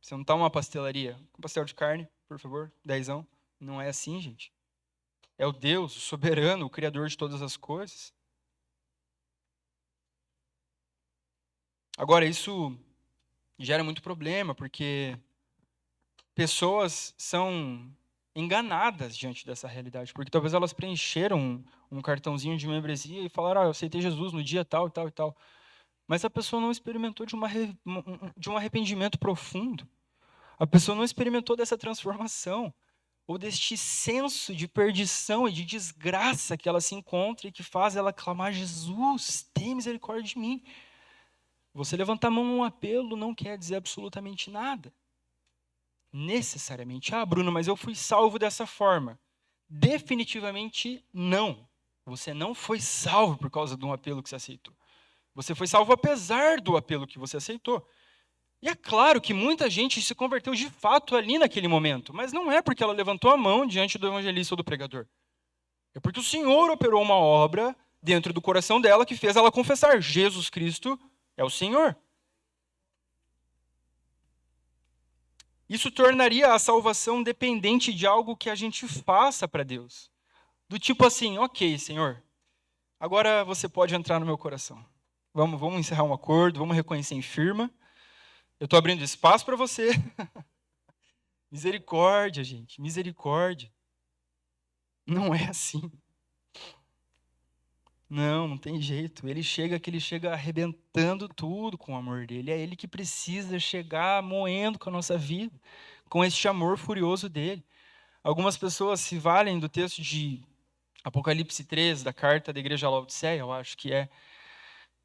Speaker 1: Você não está numa pastelaria. Um pastel de carne, por favor, 10. Não é assim, gente. é o Deus, o soberano, o criador de todas as coisas. Agora, isso gera muito problema, porque pessoas são enganadas diante dessa realidade, porque talvez elas preencheram um cartãozinho de membresia e falaram, eu aceitei Jesus no dia tal e tal e tal. Mas a pessoa não experimentou de um arrependimento profundo. A pessoa não experimentou dessa transformação, ou deste senso de perdição e de desgraça que ela se encontra e que faz ela clamar, Jesus, tem misericórdia de mim. Você levantar a mão num apelo não quer dizer absolutamente nada. Necessariamente. Bruno, mas eu fui salvo dessa forma. Definitivamente não. Você não foi salvo por causa de um apelo que você aceitou. Você foi salvo apesar do apelo que você aceitou. E é claro que muita gente se converteu de fato ali naquele momento, mas não é porque ela levantou a mão diante do evangelista ou do pregador. É porque o Senhor operou uma obra dentro do coração dela que fez ela confessar: Jesus Cristo é o Senhor. Isso tornaria a salvação dependente de algo que a gente faça para Deus. Do tipo assim, ok, Senhor, agora você pode entrar no meu coração. Vamos encerrar um acordo, vamos reconhecer em firma. Eu estou abrindo espaço para você. Misericórdia, gente, misericórdia. Não é assim. Não tem jeito. Ele chega arrebentando tudo com o amor dele. É ele que precisa chegar moendo com a nossa vida, com este amor furioso dele. Algumas pessoas se valem do texto de Apocalipse 3, da carta da igreja à Laodiceia, eu acho que é: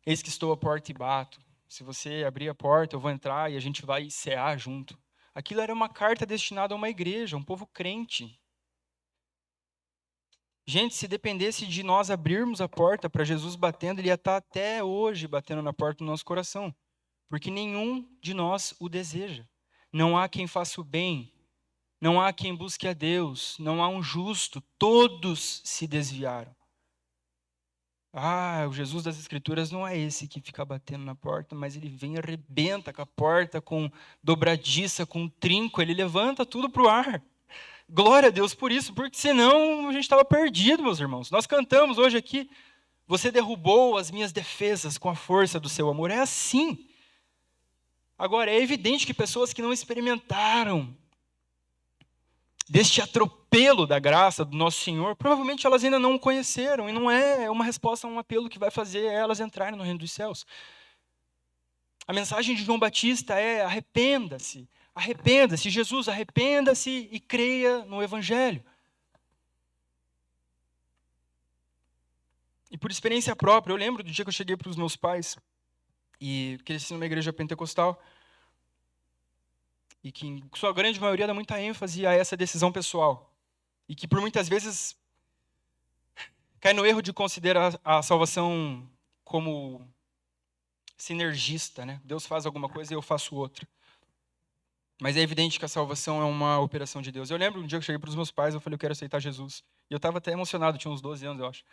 Speaker 1: eis que estou à porta e bato. Se você abrir a porta, eu vou entrar e a gente vai cear junto. Aquilo era uma carta destinada a uma igreja, um povo crente. Gente, se dependesse de nós abrirmos a porta para Jesus batendo, ele ia estar até hoje batendo na porta do nosso coração. Porque nenhum de nós o deseja. Não há quem faça o bem. Não há quem busque a Deus. Não há um justo. Todos se desviaram. O Jesus das Escrituras não é esse que fica batendo na porta, mas ele vem e arrebenta com a porta, com dobradiça, com trinco. Ele levanta tudo para o ar. Glória a Deus por isso, porque senão a gente estava perdido, meus irmãos. Nós cantamos hoje aqui: você derrubou as minhas defesas com a força do seu amor. É assim. Agora, é evidente que pessoas que não experimentaram deste atropelo da graça do nosso Senhor, provavelmente elas ainda não o conheceram, e não é uma resposta a um apelo que vai fazer elas entrarem no reino dos céus. A mensagem de João Batista é: arrependa-se, arrependa-se, Jesus, arrependa-se e creia no Evangelho. E por experiência própria, eu lembro do dia que eu cheguei para os meus pais e cresci numa igreja pentecostal, e que, em sua grande maioria, dá muita ênfase a essa decisão pessoal. E que, por muitas vezes, cai no erro de considerar a salvação como sinergista, né? Deus faz alguma coisa e eu faço outra. Mas é evidente que a salvação é uma operação de Deus. Eu lembro um dia que eu cheguei para os meus pais, eu falei: eu quero aceitar Jesus. E eu estava até emocionado, tinha uns 12 anos, eu acho.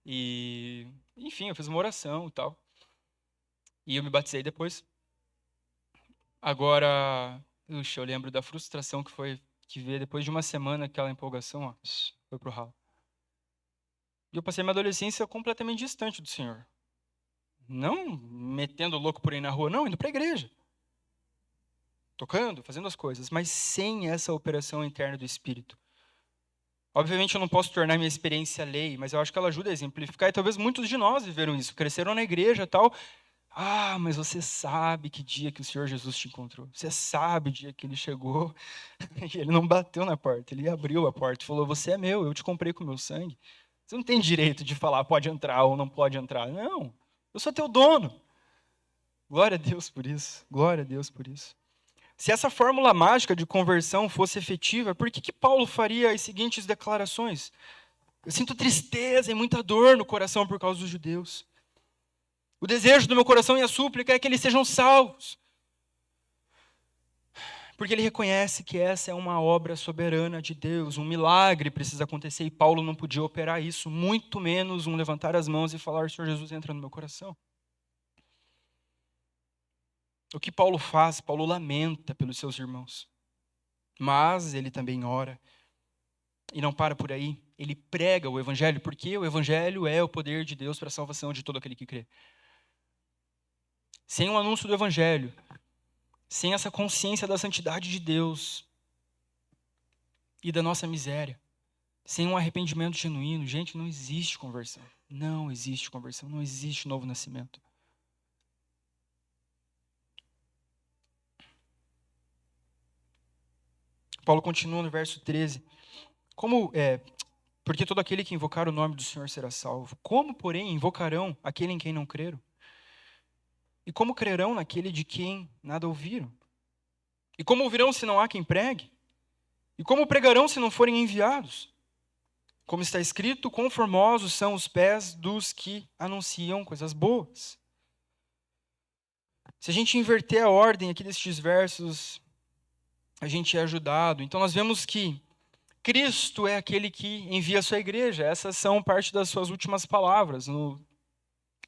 Speaker 1: E, enfim, eu fiz uma oração e tal. E eu me batizei depois. Agora, eu lembro da frustração que foi que veio depois de uma semana, aquela empolgação, foi pro ralo. E eu passei minha adolescência completamente distante do Senhor. Não metendo louco por aí na rua, não, indo para a igreja. Tocando, fazendo as coisas, mas sem essa operação interna do Espírito. Obviamente eu não posso tornar minha experiência lei, mas eu acho que ela ajuda a exemplificar, e talvez muitos de nós viveram isso, cresceram na igreja e tal. Mas você sabe que dia que o Senhor Jesus te encontrou. Você sabe o dia que ele chegou e ele não bateu na porta, ele abriu a porta e falou: você é meu, eu te comprei com o meu sangue. Você não tem direito de falar pode entrar ou não pode entrar. Não, eu sou teu dono. Glória a Deus por isso. Glória a Deus por isso. Se essa fórmula mágica de conversão fosse efetiva, por que Paulo faria as seguintes declarações? Eu sinto tristeza e muita dor no coração por causa dos judeus. O desejo do meu coração e a súplica é que eles sejam salvos. Porque ele reconhece que essa é uma obra soberana de Deus, um milagre precisa acontecer e Paulo não podia operar isso, muito menos um levantar as mãos e falar: Senhor Jesus, entra no meu coração. O que Paulo faz? Paulo lamenta pelos seus irmãos, mas ele também ora. E não para por aí. Ele prega o evangelho, porque o evangelho é o poder de Deus para a salvação de todo aquele que crê. Sem o anúncio do evangelho, sem essa consciência da santidade de Deus e da nossa miséria, sem um arrependimento genuíno, gente, não existe conversão. Não existe conversão, não existe novo nascimento. Paulo continua no verso 13. Porque todo aquele que invocar o nome do Senhor será salvo. Como, porém, invocarão aquele em quem não creram? E como crerão naquele de quem nada ouviram? E como ouvirão se não há quem pregue? E como pregarão se não forem enviados? Como está escrito, quão formosos são os pés dos que anunciam coisas boas. Se a gente inverter a ordem aqui destes versos, a gente é ajudado. Então nós vemos que Cristo é aquele que envia a sua igreja. Essas são parte das suas últimas palavras no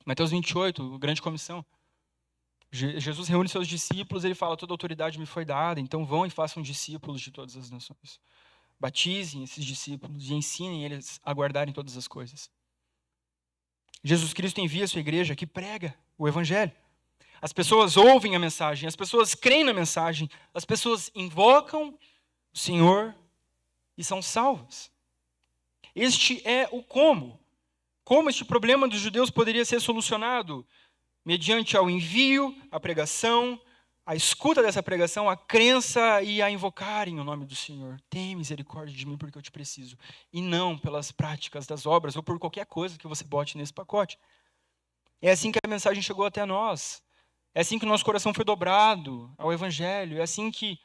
Speaker 1: Mateus 28, grande comissão. Jesus reúne seus discípulos, ele fala, toda autoridade me foi dada, então vão e façam discípulos de todas as nações. Batizem esses discípulos e ensinem eles a guardarem todas as coisas. Jesus Cristo envia a sua igreja que prega o evangelho. As pessoas ouvem a mensagem, as pessoas creem na mensagem, as pessoas invocam o Senhor e são salvas. Este é o como. Como este problema dos judeus poderia ser solucionado? Mediante ao envio, a pregação, a escuta dessa pregação, a crença e a invocarem o nome do Senhor. Tem misericórdia de mim porque eu te preciso. E não pelas práticas das obras ou por qualquer coisa que você bote nesse pacote. É assim que a mensagem chegou até nós. É assim que o nosso coração foi dobrado ao Evangelho. É assim que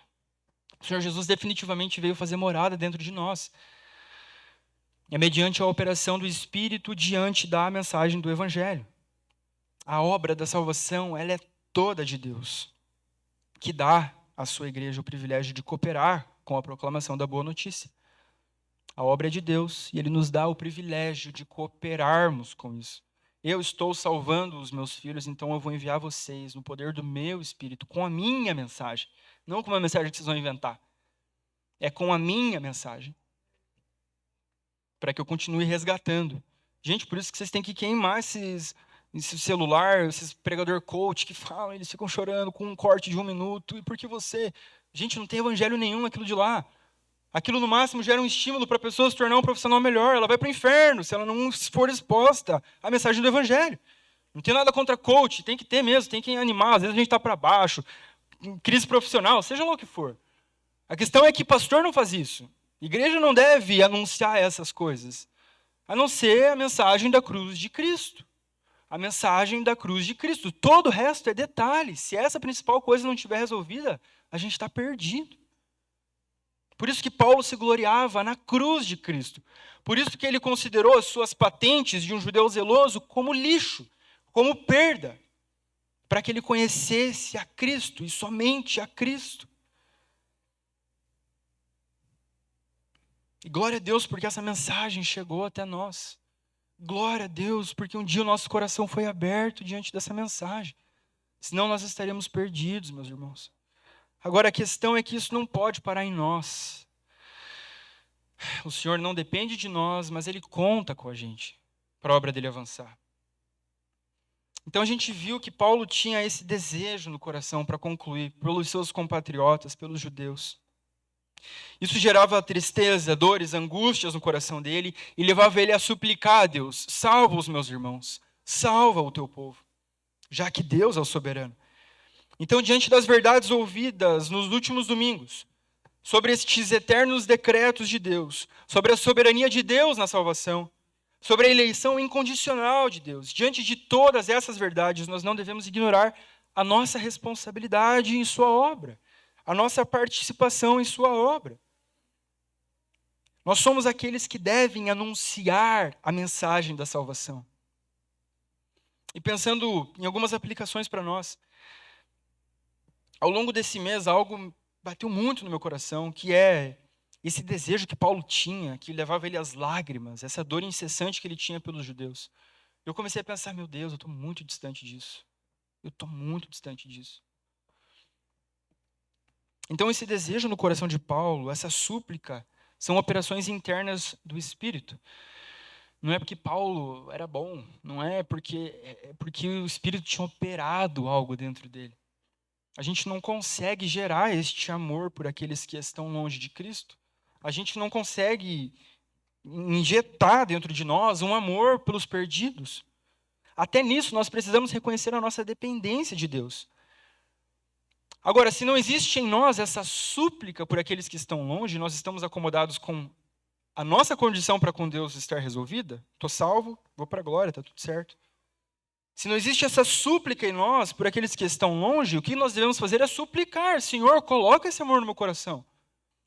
Speaker 1: o Senhor Jesus definitivamente veio fazer morada dentro de nós. É mediante a operação do Espírito diante da mensagem do Evangelho. A obra da salvação, ela é toda de Deus, que dá à sua igreja o privilégio de cooperar com a proclamação da boa notícia. A obra é de Deus e Ele nos dá o privilégio de cooperarmos com isso. Eu estou salvando os meus filhos, então eu vou enviar vocês no poder do meu Espírito, com a minha mensagem. Não com uma mensagem que vocês vão inventar. É com a minha mensagem. Para que eu continue resgatando. Gente, por isso que vocês têm que queimar esse celular, esses pregador coach que falam, eles ficam chorando com um corte de 1 minuto. E por que você? Gente, não tem evangelho nenhum naquilo de lá. Aquilo, no máximo, gera um estímulo para a pessoa se tornar um profissional melhor. Ela vai para o inferno se ela não for exposta à mensagem do evangelho. Não tem nada contra coach, tem que ter mesmo, tem que animar. Às vezes a gente está para baixo, crise profissional, seja lá o que for. A questão é que pastor não faz isso. Igreja não deve anunciar essas coisas, a não ser a mensagem da cruz de Cristo. A mensagem da cruz de Cristo. Todo o resto é detalhe. Se essa principal coisa não estiver resolvida, a gente está perdido. Por isso que Paulo se gloriava na cruz de Cristo. Por isso que ele considerou as suas patentes de um judeu zeloso como lixo, como perda, para que ele conhecesse a Cristo e somente a Cristo. E glória a Deus porque essa mensagem chegou até nós. Glória a Deus porque um dia o nosso coração foi aberto diante dessa mensagem. Senão nós estaríamos perdidos, meus irmãos. Agora a questão é que isso não pode parar em nós. O Senhor não depende de nós, mas Ele conta com a gente para a obra dele avançar. Então a gente viu que Paulo tinha esse desejo no coração para concluir, pelos seus compatriotas, pelos judeus. Isso gerava tristeza, dores, angústias no coração dele e levava ele a suplicar a Deus: salva os meus irmãos, salva o teu povo, já que Deus é o soberano. Então, diante das verdades ouvidas nos últimos domingos, sobre estes eternos decretos de Deus, sobre a soberania de Deus na salvação, sobre a eleição incondicional de Deus, diante de todas essas verdades, nós não devemos ignorar a nossa responsabilidade em sua obra, a nossa participação em sua obra. Nós somos aqueles que devem anunciar a mensagem da salvação. E pensando em algumas aplicações para nós, ao longo desse mês, algo bateu muito no meu coração, que é esse desejo que Paulo tinha, que levava ele às lágrimas, essa dor incessante que ele tinha pelos judeus. Eu comecei a pensar, meu Deus, eu estou muito distante disso. Eu estou muito distante disso. Então esse desejo no coração de Paulo, essa súplica, São operações internas do Espírito. Não é porque Paulo era bom, não é porque o Espírito tinha operado algo dentro dele. A gente não consegue gerar este amor por aqueles que estão longe de Cristo. A gente não consegue injetar dentro de nós um amor pelos perdidos. Até nisso nós precisamos reconhecer a nossa dependência de Deus. Agora, se não existe em nós essa súplica por aqueles que estão longe, nós estamos acomodados com a nossa condição para com Deus estar resolvida, estou salvo, vou para a glória, está tudo certo. Se não existe essa súplica em nós por aqueles que estão longe, o que nós devemos fazer é suplicar: Senhor, coloca esse amor no meu coração.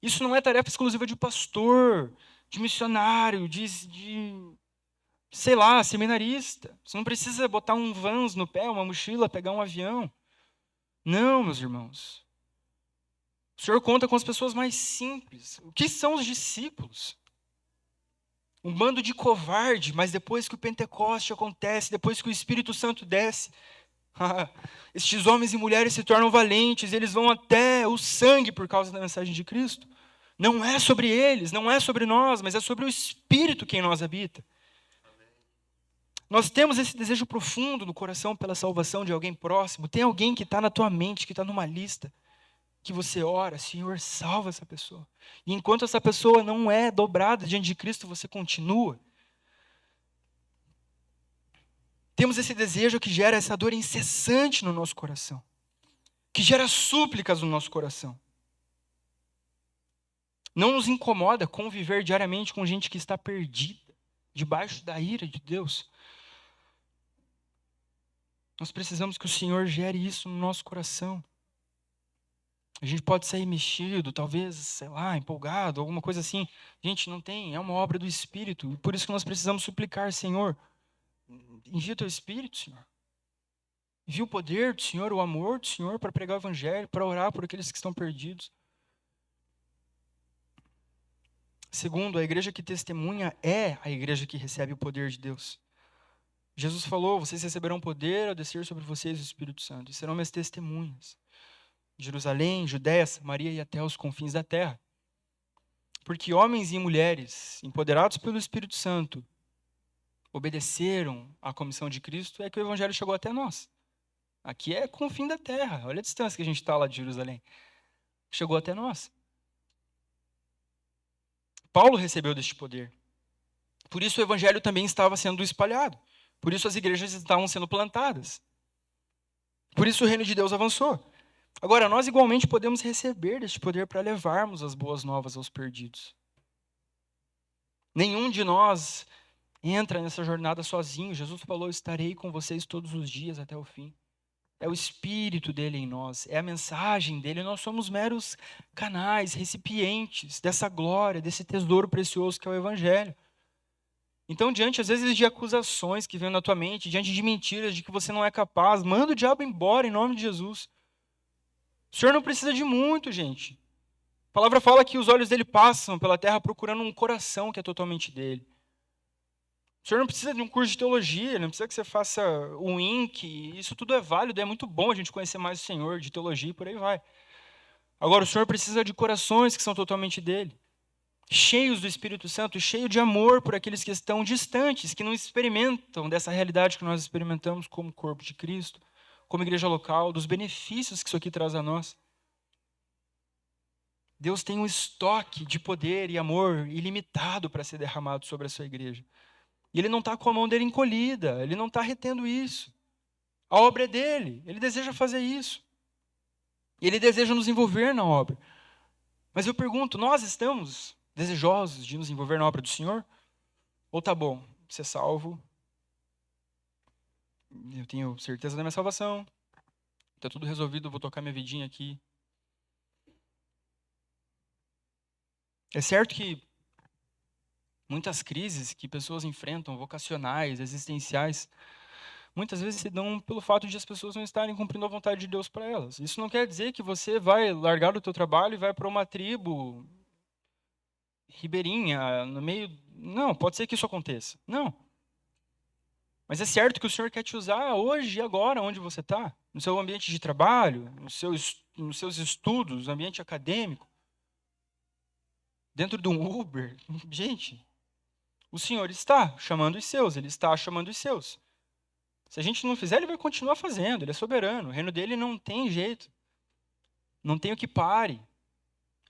Speaker 1: Isso não é tarefa exclusiva de pastor, de missionário, de sei lá, seminarista. Você não precisa botar um Vans no pé, uma mochila, pegar um avião. Não, meus irmãos. O Senhor conta com as pessoas mais simples. O que são os discípulos? Um bando de covarde, mas depois que o Pentecoste acontece, depois que o Espírito Santo desce, estes homens e mulheres se tornam valentes, eles vão até o sangue por causa da mensagem de Cristo. Não é sobre eles, não é sobre nós, mas é sobre o Espírito que em nós habita. Nós temos esse desejo profundo no coração pela salvação de alguém próximo. Tem alguém que está na tua mente, que está numa lista, que você ora: Senhor, salva essa pessoa. E enquanto essa pessoa não é dobrada diante de Cristo, você continua. Temos esse desejo que gera essa dor incessante no nosso coração, que gera súplicas no nosso coração. Não nos incomoda conviver diariamente com gente que está perdida, debaixo da ira de Deus. Nós precisamos que o Senhor gere isso no nosso coração. A gente pode sair mexido, talvez, sei lá, empolgado, alguma coisa assim. Gente, não tem, é uma obra do Espírito. E por isso que nós precisamos suplicar: Senhor, envia o teu Espírito, Senhor. Envia o poder do Senhor, o amor do Senhor para pregar o Evangelho, para orar por aqueles que estão perdidos. Segundo, a igreja que testemunha é a igreja que recebe o poder de Deus. Jesus falou: vocês receberão poder ao descer sobre vocês o Espírito Santo, e serão minhas testemunhas. Jerusalém, Judéia, Samaria e até os confins da terra. Porque homens e mulheres, empoderados pelo Espírito Santo, obedeceram à comissão de Cristo, é que o Evangelho chegou até nós. Aqui é confim da terra, olha a distância que a gente está lá de Jerusalém. Chegou até nós. Paulo recebeu deste poder. Por isso o Evangelho também estava sendo espalhado. Por isso as igrejas estavam sendo plantadas. Por isso o reino de Deus avançou. Agora, nós igualmente podemos receber deste poder para levarmos as boas novas aos perdidos. Nenhum de nós entra nessa jornada sozinho. Jesus falou: estarei com vocês todos os dias até o fim. É o Espírito dele em nós, é a mensagem dele. Nós somos meros canais, recipientes dessa glória, desse tesouro precioso que é o Evangelho. Então, diante, às vezes, de acusações que vêm na tua mente, diante de mentiras, de que você não é capaz, manda o diabo embora em nome de Jesus. O Senhor não precisa de muito, gente. A palavra fala que os olhos dele passam pela terra procurando um coração que é totalmente dele. O Senhor não precisa de um curso de teologia, não precisa que você faça um INC. Isso tudo é válido, é muito bom a gente conhecer mais o Senhor, de teologia e por aí vai. Agora, o Senhor precisa de corações que são totalmente dele, cheios do Espírito Santo, cheios de amor por aqueles que estão distantes, que não experimentam dessa realidade que nós experimentamos como corpo de Cristo, como igreja local, dos benefícios que isso aqui traz a nós. Deus tem um estoque de poder e amor ilimitado para ser derramado sobre a sua igreja. E Ele não está com a mão dele encolhida, Ele não está retendo isso. A obra é dele, Ele deseja fazer isso. Ele deseja nos envolver na obra. Mas eu pergunto: nós estamos desejosos de nos envolver na obra do Senhor? Ou tá bom, ser salvo, eu tenho certeza da minha salvação, está tudo resolvido, eu vou tocar minha vidinha aqui. É certo que muitas crises que pessoas enfrentam, vocacionais, existenciais, muitas vezes se dão pelo fato de as pessoas não estarem cumprindo a vontade de Deus para elas. Isso não quer dizer que você vai largar o teu trabalho e vai para uma tribo ribeirinha, no meio... Não, pode ser que isso aconteça. Não. Mas é certo que o Senhor quer te usar hoje e agora, onde você está. No seu ambiente de trabalho, nos seus estudos, no ambiente acadêmico. dentro de um Uber. Gente, o Senhor está chamando os seus, Ele está chamando os seus. Se a gente não fizer, Ele vai continuar fazendo, Ele é soberano. O reino dele não tem jeito. Não tem o que pare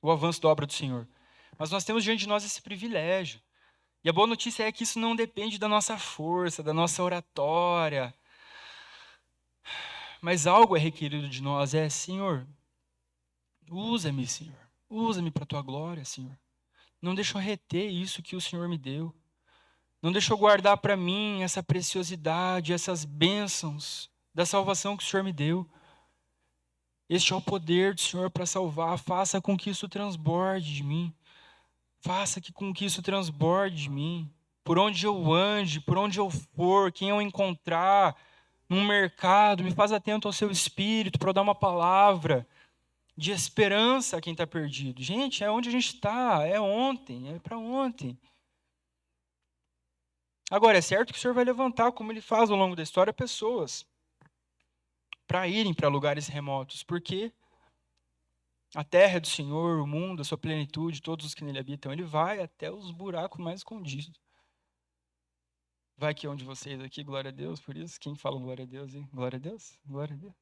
Speaker 1: o avanço da obra do Senhor. Mas nós temos diante de nós esse privilégio. E a boa notícia é que isso não depende da nossa força, da nossa oratória. Mas algo é requerido de nós, Senhor, usa-me, Senhor. Usa-me para a tua glória, Senhor. Não deixa eu reter isso que o Senhor me deu. Não deixa eu guardar para mim essa preciosidade, essas bênçãos da salvação que o Senhor me deu. Este é o poder do Senhor para salvar. Faça com que isso transborde de mim. Faça com que isso transborde de mim. Por onde eu ande, por onde eu for, quem eu encontrar, num mercado, me faz atento ao seu espírito para eu dar uma palavra de esperança a quem está perdido. Gente, é onde a gente está, é ontem, é para ontem. Agora, é certo que o Senhor vai levantar, como Ele faz ao longo da história, pessoas para irem para lugares remotos, porque a terra é do Senhor, o mundo, a sua plenitude, todos os que nele habitam, Ele vai até os buracos mais escondidos. Vai que é um de vocês aqui, glória a Deus, por isso. Quem fala glória a Deus, hein? Glória a Deus, glória a Deus.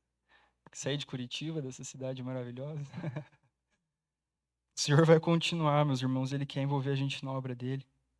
Speaker 1: Saí de Curitiba, dessa cidade maravilhosa. O Senhor vai continuar, meus irmãos, Ele quer envolver a gente na obra dEle.